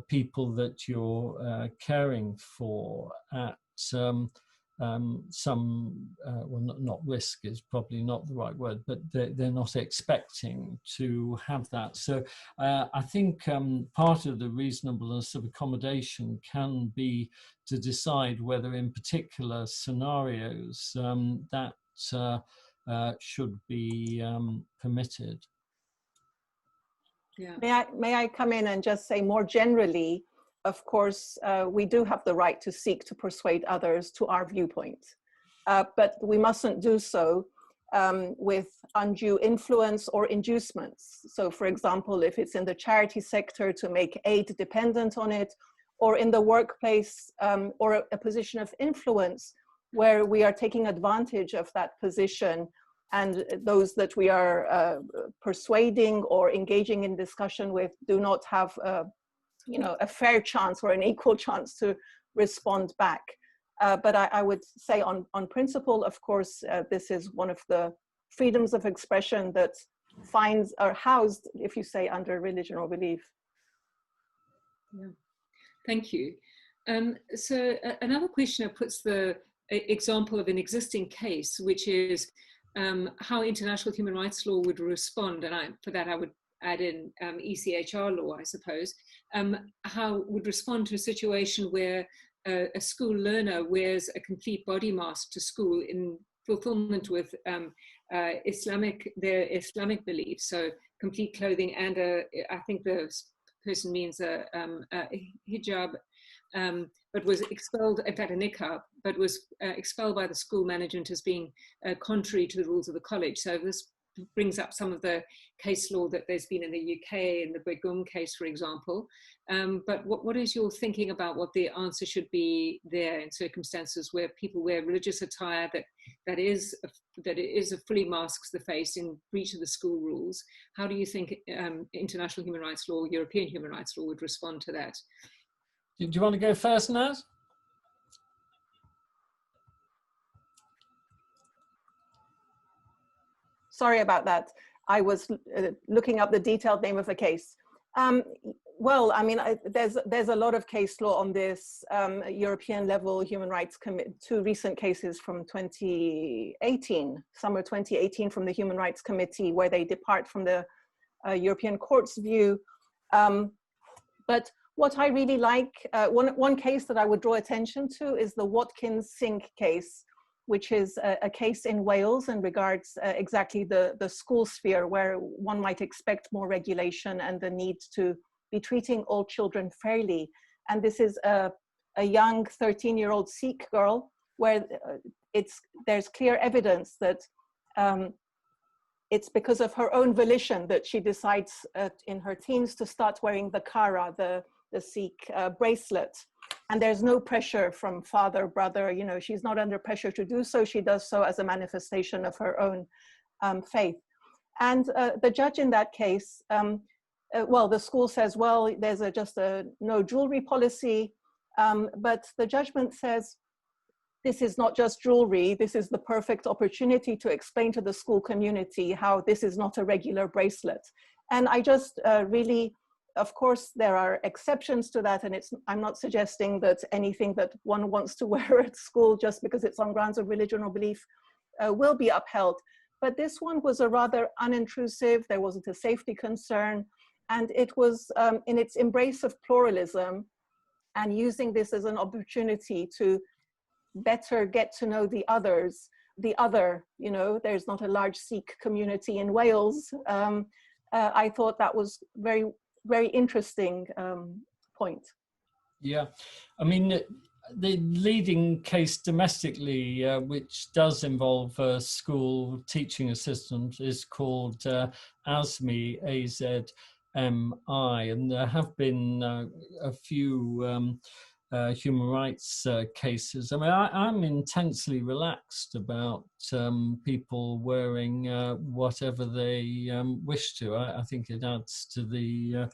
people that you're caring for at well, not risk is probably not the right word, but they're not expecting to have that. So I think part of the reasonableness of accommodation can be to decide whether in particular scenarios that should be permitted. Yeah. May I come in and just say more generally, of course, we do have the right to seek to persuade others to our viewpoint, but we mustn't do so with undue influence or inducements. So for example, if it's in the charity sector, to make aid dependent on it, or in the workplace, or a position of influence where we are taking advantage of that position and those that we are persuading or engaging in discussion with do not have a fair chance or an equal chance to respond back. But I would say on principle, of course, this is one of the freedoms of expression that are housed, if you say, under religion or belief. Yeah. Thank you. So another questioner puts the example of an existing case, which is how international human rights law would respond, and for that I would add in ECHR law, I suppose, how would respond to a situation where a school learner wears a complete body mask to school in fulfillment with their Islamic beliefs, so complete clothing and I think the person means a hijab, but was expelled, in fact a niqab, but was expelled by the school management as being contrary to the rules of the college. So this brings up some of the case law that there's been in the UK, in the Begum case, for example. But what is your thinking about what the answer should be there in circumstances where people wear religious attire that fully masks the face in breach of the school rules? How do you think international human rights law, European human rights law would respond to that? Do you want to go first, Naz? Sorry about that. I was looking up the detailed name of the case. Well, I mean, there's a lot of case law on this. European level human rights two recent cases from 2018, summer 2018, from the Human Rights Committee, where they depart from the European Court's view. But what I really like, one case that I would draw attention to is the Watkins Sink case, which is a case in Wales and regards exactly the school sphere, where one might expect more regulation and the need to be treating all children fairly. And this is a young 13-year-old Sikh girl where there's clear evidence that it's because of her own volition that she decides in her teens to start wearing the kara, the Sikh bracelet. And there's no pressure from father, brother, she's not under pressure to do so. She does so as a manifestation of her own faith. And the judge in that case, well, the school says, well, there's just a no jewelry policy, but the judgment says, this is not just jewelry, this is the perfect opportunity to explain to the school community how this is not a regular bracelet. And I just really, of course, there are exceptions to that, and I'm not suggesting that anything that one wants to wear at school just because it's on grounds of religion or belief will be upheld. But this one was a rather unintrusive, there wasn't a safety concern, and it was in its embrace of pluralism and using this as an opportunity to better get to know the others, there's not a large Sikh community in Wales. I thought that was very, very interesting point. Yeah, I mean, the leading case domestically, which does involve a school teaching assistant, is called ASMI, AZMI, and there have been a few human rights cases. I mean, I'm intensely relaxed about people wearing whatever they wish to. I think it adds to the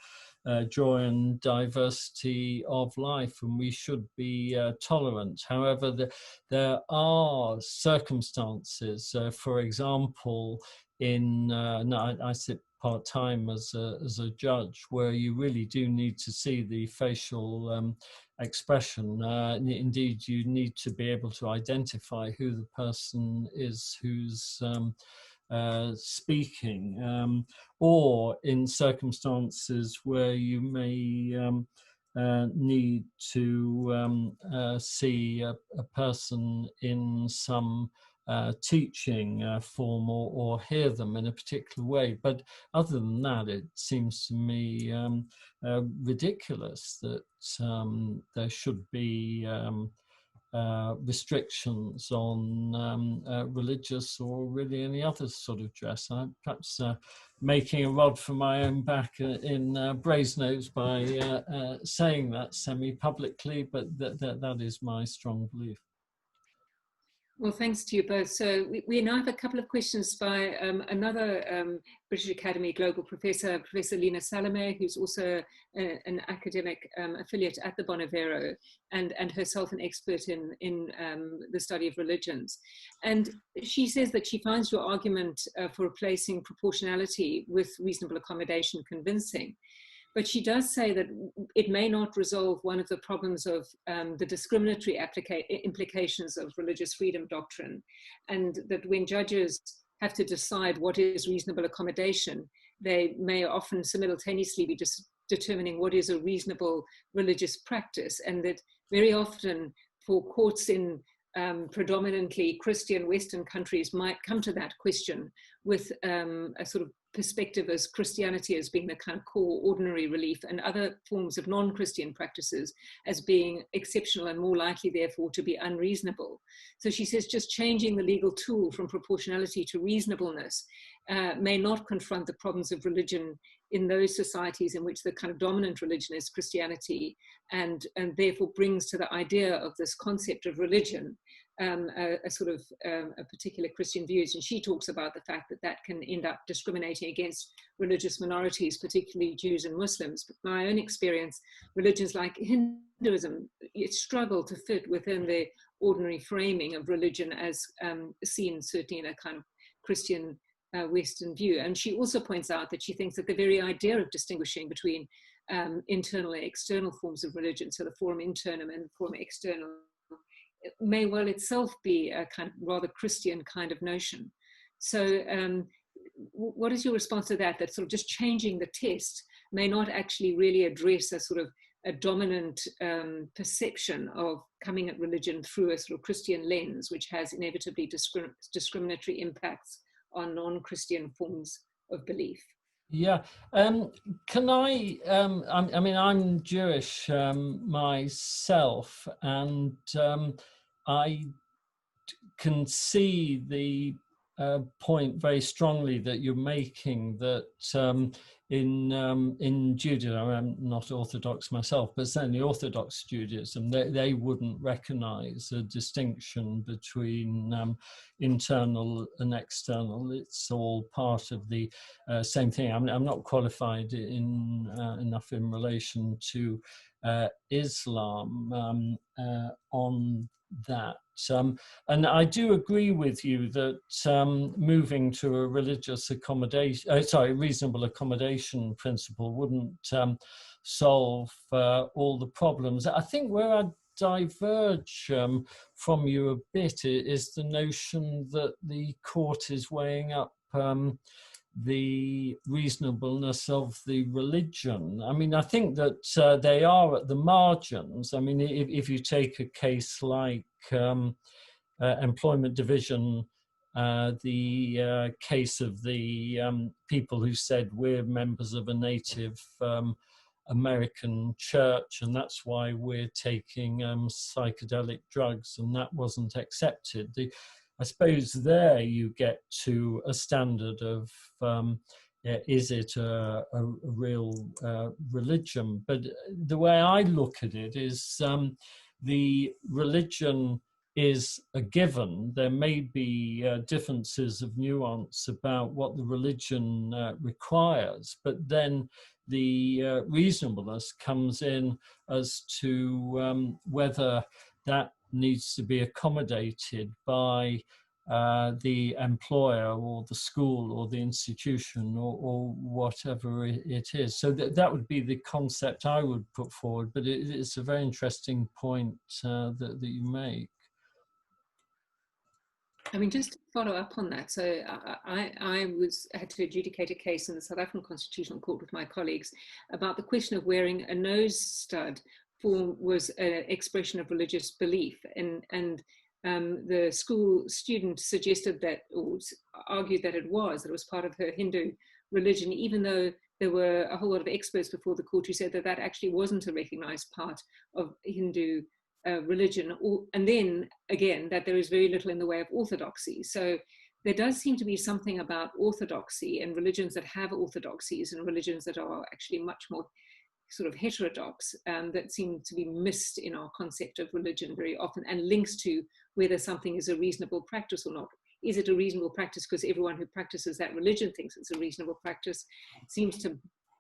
joy and diversity of life, and we should be tolerant. However, there are circumstances, for example, I sit part-time as a judge, where you really do need to see the facial expression. Indeed, you need to be able to identify who the person is who's speaking, or in circumstances where you may need to see a person in some teaching form or hear them in a particular way. But other than that, it seems to me ridiculous that there should be restrictions on religious or really any other sort of dress. I'm perhaps making a rod for my own back in Brasenose by saying that semi-publicly, but that is my strong belief. Well, thanks to you both. So we now have a couple of questions by another British Academy Global Professor, Professor Lina Salome, who's also an academic affiliate at the Bonavero, and herself an expert in the study of religions. And she says that she finds your argument for replacing proportionality with reasonable accommodation convincing. But she does say that it may not resolve one of the problems of the discriminatory implications of religious freedom doctrine, and that when judges have to decide what is reasonable accommodation, they may often simultaneously be determining what is a reasonable religious practice, and that very often for courts in predominantly Christian Western countries might come to that question with a sort of perspective as Christianity as being the kind of core ordinary relief, and other forms of non-Christian practices as being exceptional and more likely therefore to be unreasonable. So she says just changing the legal tool from proportionality to reasonableness may not confront the problems of religion in those societies in which the kind of dominant religion is Christianity, and therefore brings to the idea of this concept of religion a sort of a particular Christian views. And she talks about the fact that that can end up discriminating against religious minorities, particularly Jews and Muslims. But my own experience, religions like Hinduism, it struggle to fit within the ordinary framing of religion as seen certainly in a kind of Christian Western view. And she also points out that she thinks that the very idea of distinguishing between internal and external forms of religion, so the forum internum and the forum external, may well itself be a kind of rather Christian kind of notion. So what is your response to that, that sort of just changing the test may not actually really address a sort of a dominant perception of coming at religion through a sort of Christian lens, which has inevitably discriminatory impacts on non-Christian forms of belief? Yeah, can I mean, I'm Jewish myself, and I can see the point very strongly that you're making, that in Judaism, I'm not Orthodox myself, but certainly Orthodox Judaism, they wouldn't recognize a distinction between internal and external. It's all part of the same thing. I'm not qualified enough in relation to Islam on that. And I do agree with you that moving to a religious accommodation, reasonable accommodation principle wouldn't solve all the problems. I think where I diverge from you a bit is the notion that the court is weighing up the reasonableness of the religion. I mean, I think that they are at the margins. I mean, if you take a case like Employment Division, the case of the people who said we're members of a Native American church, and that's why we're taking psychedelic drugs, and that wasn't accepted. I suppose there you get to a standard of is it a real religion? But the way I look at it is the religion is a given. There may be differences of nuance about what the religion requires, but then the reasonableness comes in as to whether that needs to be accommodated by the employer or the school or the institution or whatever it is. So that would be the concept I would put forward, but it's a very interesting point that you make. I mean, just to follow up on that, so I had to adjudicate a case in the South African Constitutional Court with my colleagues about the question of wearing a nose stud was an expression of religious belief, and the school student suggested that, or argued that it was part of her Hindu religion, even though there were a whole lot of experts before the court who said that that actually wasn't a recognized part of Hindu religion, and then again that there is very little in the way of orthodoxy. So there does seem to be something about orthodoxy and religions that have orthodoxies and religions that are actually much more sort of heterodox that seem to be missed in our concept of religion very often, and links to whether something is a reasonable practice or not. Is it a reasonable practice because everyone who practices that religion thinks it's a reasonable practice? It seems to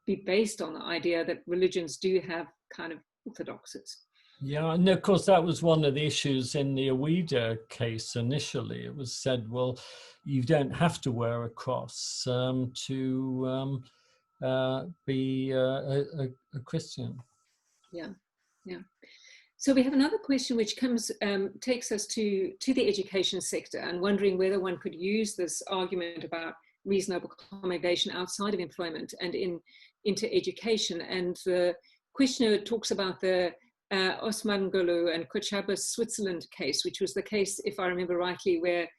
be based on the idea that religions do have kind of orthodoxies. Yeah, and of course that was one of the issues in the Awida case initially. It was said, well, you don't have to wear a cross to be a Christian. Yeah, yeah. So we have another question which comes takes us to the education sector, and wondering whether one could use this argument about reasonable accommodation outside of employment and into education. And the questioner talks about the Osmangolo and Cochabas, Switzerland case, which was the case, if I remember rightly, where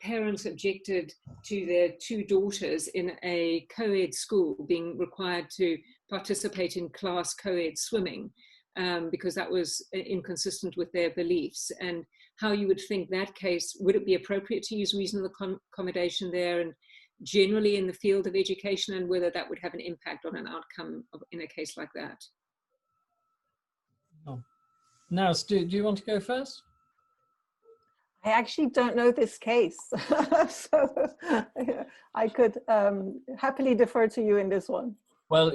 parents objected to their two daughters in a co-ed school being required to participate in class co-ed swimming because that was inconsistent with their beliefs. And how you would think that case, would it be appropriate to use reasonable accommodation there and generally in the field of education, and whether that would have an impact on an outcome in a case like that? Oh. Now, Stu, do you want to go first? I actually don't know this case, so I could happily defer to you in this one. Well,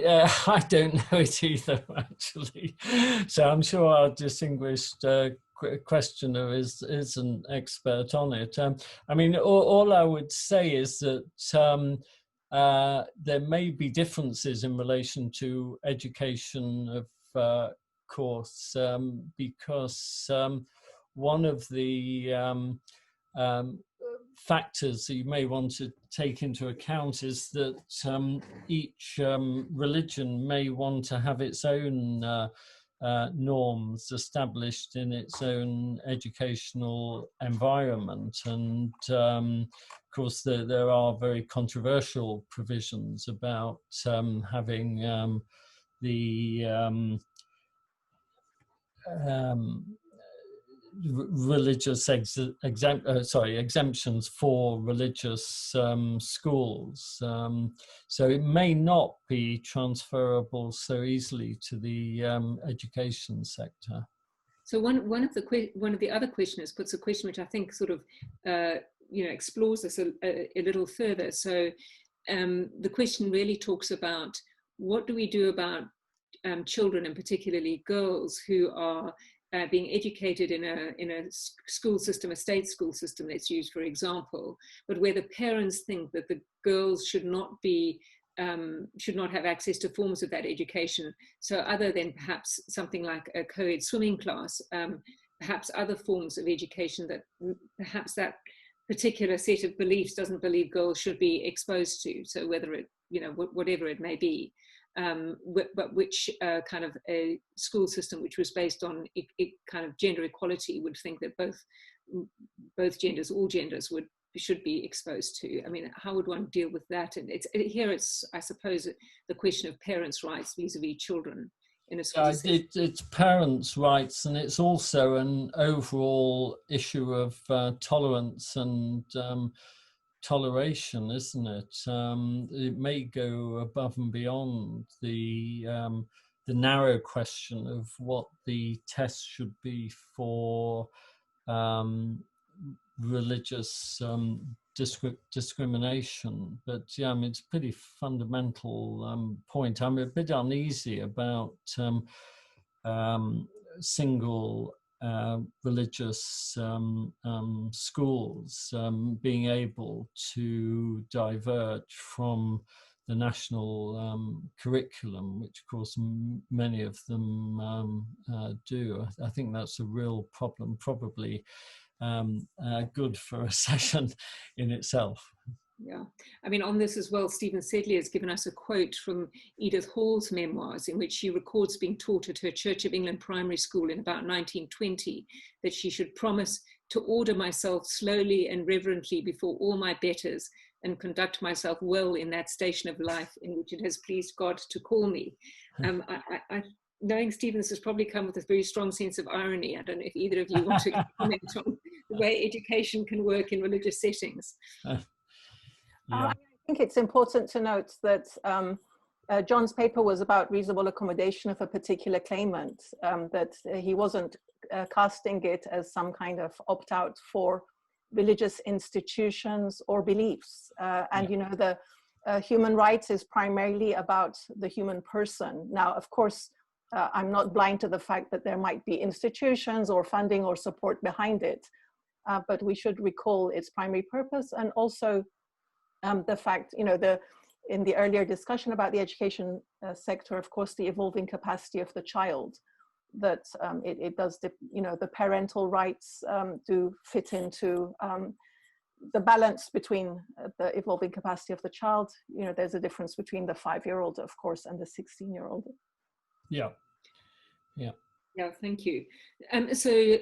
I don't know it either, actually. So I'm sure our distinguished questioner is an expert on it. I mean, all I would say is that there may be differences in relation to education of course, because one of the factors that you may want to take into account is that each religion may want to have its own norms established in its own educational environment. And of course, there are very controversial provisions about having the religious exemptions for religious schools. So it may not be transferable so easily to the education sector. So one of the other questioners puts a question which I think sort of explores this a little further. So the question really talks about, what do we do about children, and particularly girls, who are being educated in a school system, a state school system, let's use for example, but where the parents think that the girls should not have access to forms of that education. So other than perhaps something like a co-ed swimming class, perhaps other forms of education that perhaps that particular set of beliefs doesn't believe girls should be exposed to. So whether it, whatever it may be. But which kind of a school system which was based on kind of gender equality would think that both genders, all genders should be exposed to. I mean, how would one deal with that? And it's I suppose the question of parents' rights vis-a-vis children in a school system. It's parents' rights, and it's also an overall issue of tolerance and toleration, isn't it? It may go above and beyond the narrow question of what the test should be for religious discrimination. But yeah, I mean, it's a pretty fundamental point. I'm a bit uneasy about single religious schools being able to diverge from the national curriculum, which of course many of them do. I think that's a real problem, probably good for a session in itself. Yeah, I mean, on this as well, Stephen Sedley has given us a quote from Edith Hall's memoirs, in which she records being taught at her Church of England primary school in about 1920 that she should promise to order myself slowly and reverently before all my betters and conduct myself well in that station of life in which it has pleased God to call me. Knowing Stephen, this has probably come with a very strong sense of irony. I don't know if either of you want to comment on the way education can work in religious settings. Yeah. I think it's important to note that John's paper was about reasonable accommodation of a particular claimant, that he wasn't casting it as some kind of opt-out for religious institutions or beliefs. And, you know, the human rights is primarily about the human person. Now, of course, I'm not blind to the fact that there might be institutions or funding or support behind it, but we should recall its primary purpose, and also the fact, you know, in the earlier discussion about the education sector, of course, the evolving capacity of the child, that it does, you know, the parental rights do fit into the balance between the evolving capacity of the child. You know, there's a difference between the 5-year-old, of course, and the 16-year-old. Yeah, yeah. Yeah, thank you. So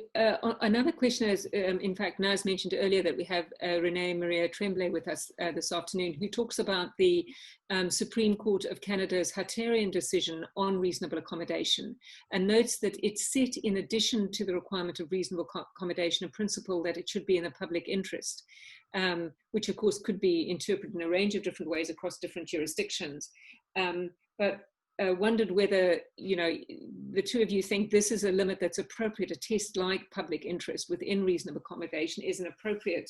another question is, in fact, Naz mentioned earlier that we have Renee Maria Tremblay with us this afternoon, who talks about the Supreme Court of Canada's Hatarian decision on reasonable accommodation, and notes that it's set in addition to the requirement of reasonable accommodation, a principle that it should be in the public interest, which of course could be interpreted in a range of different ways across different jurisdictions. But wondered whether, you know, the two of you think this is a limit that's appropriate. A test like public interest within reasonable accommodation is an appropriate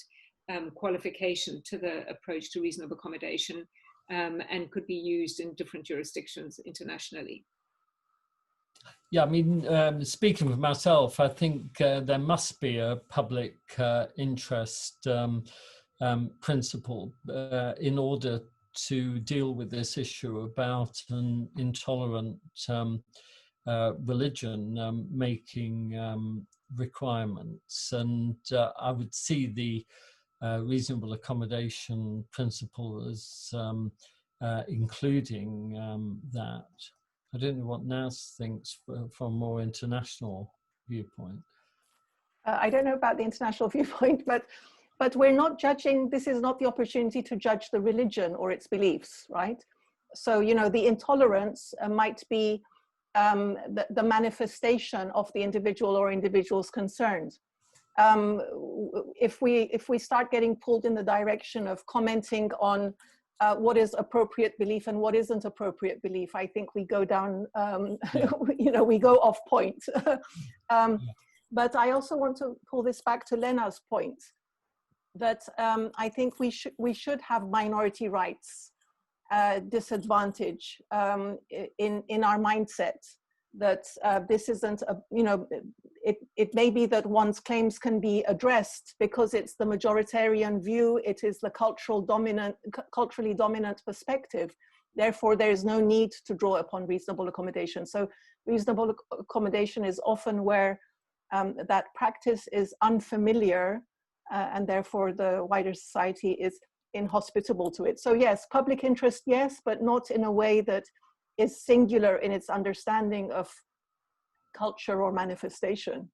qualification to the approach to reasonable accommodation, and could be used in different jurisdictions internationally. Yeah, I mean, speaking for myself, I think there must be a public interest principle in order to deal with this issue about an intolerant religion making requirements. And I would see the reasonable accommodation principle as including that. I don't know what Naz thinks from a more international viewpoint. I don't know about the international viewpoint, but we're not judging, this is not the opportunity to judge the religion or its beliefs, right? So, you know, the intolerance might be the manifestation of the individual or individuals concerned. If we start getting pulled in the direction of commenting on what is appropriate belief and what isn't appropriate belief, I think we go down, you know, we go off point. But I also want to pull this back to Lena's point, that I think we should have minority rights disadvantage in our mindset, that this isn't a, you know, it may be that one's claims can be addressed because it's the majoritarian view, it is the culturally dominant perspective. Therefore, there is no need to draw upon reasonable accommodation. So reasonable accommodation is often where that practice is unfamiliar, and therefore the wider society is inhospitable to it. So yes, public interest, yes, but not in a way that is singular in its understanding of culture or manifestation.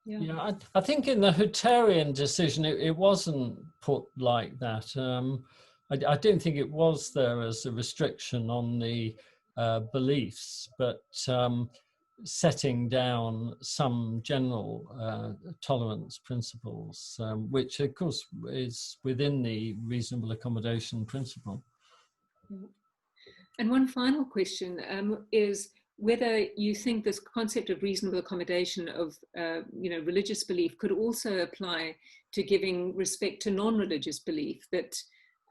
Yeah, I think in the Hatarian decision, it wasn't put like that. I don't think it was there as a restriction on the beliefs, but setting down some general tolerance principles, which of course is within the reasonable accommodation principle. And one final question is whether you think this concept of reasonable accommodation of you know, religious belief could also apply to giving respect to non-religious belief, that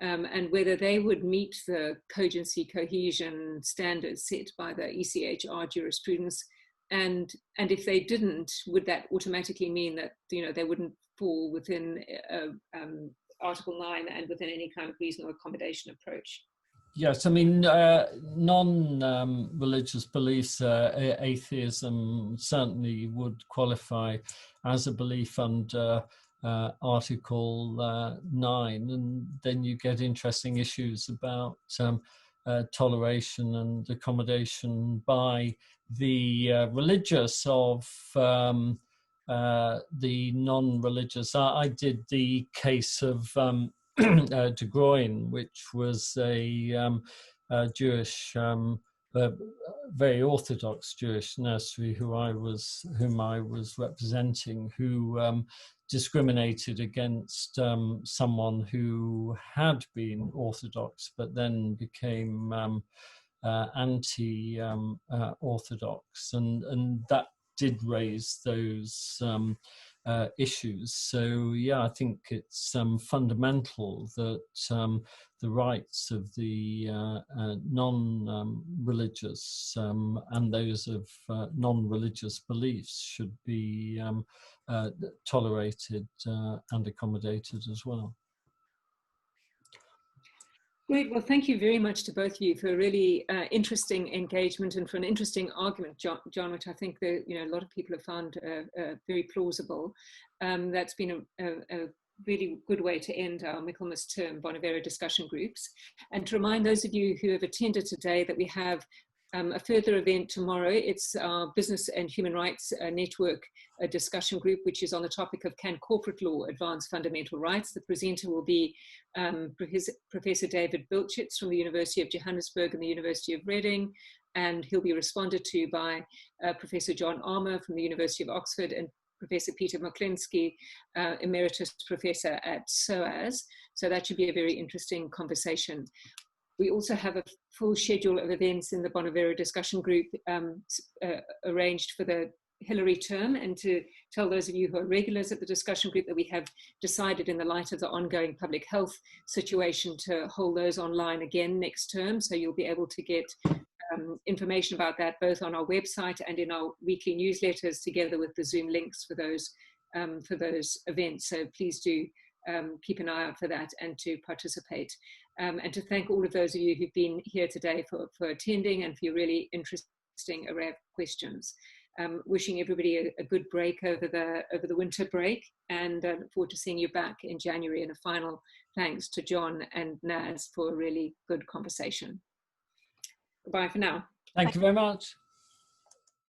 and whether they would meet the cogency cohesion standards set by the ECHR jurisprudence. And if they didn't, would that automatically mean that, you know, they wouldn't fall within Article 9 and within any kind of reasonable accommodation approach? Yes, I mean, non-religious beliefs, atheism certainly would qualify as a belief under Article 9, and then you get interesting issues about toleration and accommodation by the religious of the non-religious. I did the case of De Groen, which was a Jewish, very orthodox Jewish nursery whom I was representing, who discriminated against someone who had been Orthodox but then became anti-orthodox, and that did raise those issues. So yeah, I think it's fundamental that the rights of the non-religious and those of non-religious beliefs should be tolerated and accommodated as well. Great. Well, thank you very much to both of you for a really interesting engagement and for an interesting argument, John, which I think that a lot of people have found very plausible. That's been a really good way to end our Michaelmas term Bonavero discussion groups. And to remind those of you who have attended today that we have a further event tomorrow. It's our Business and Human Rights Network discussion group, which is on the topic of can corporate law advance fundamental rights. The presenter will be Professor David Bilchitz from the University of Johannesburg and the University of Reading, and he'll be responded to by Professor John Armour from the University of Oxford and Professor Peter Moklinski, Emeritus Professor at SOAS. So that should be a very interesting conversation. We also have a full schedule of events in the Bonavero discussion group arranged for the Hillary term, and to tell those of you who are regulars at the discussion group that we have decided in the light of the ongoing public health situation to hold those online again next term. So you'll be able to get information about that both on our website and in our weekly newsletters, together with the Zoom links for those events. So please do keep an eye out for that and to participate. And to thank all of those of you who've been here today for attending and for your really interesting array of questions. Wishing everybody a good break over the winter break, and look forward to seeing you back in January. And a final thanks to John and Naz for a really good conversation. Goodbye for now. Thank you very much.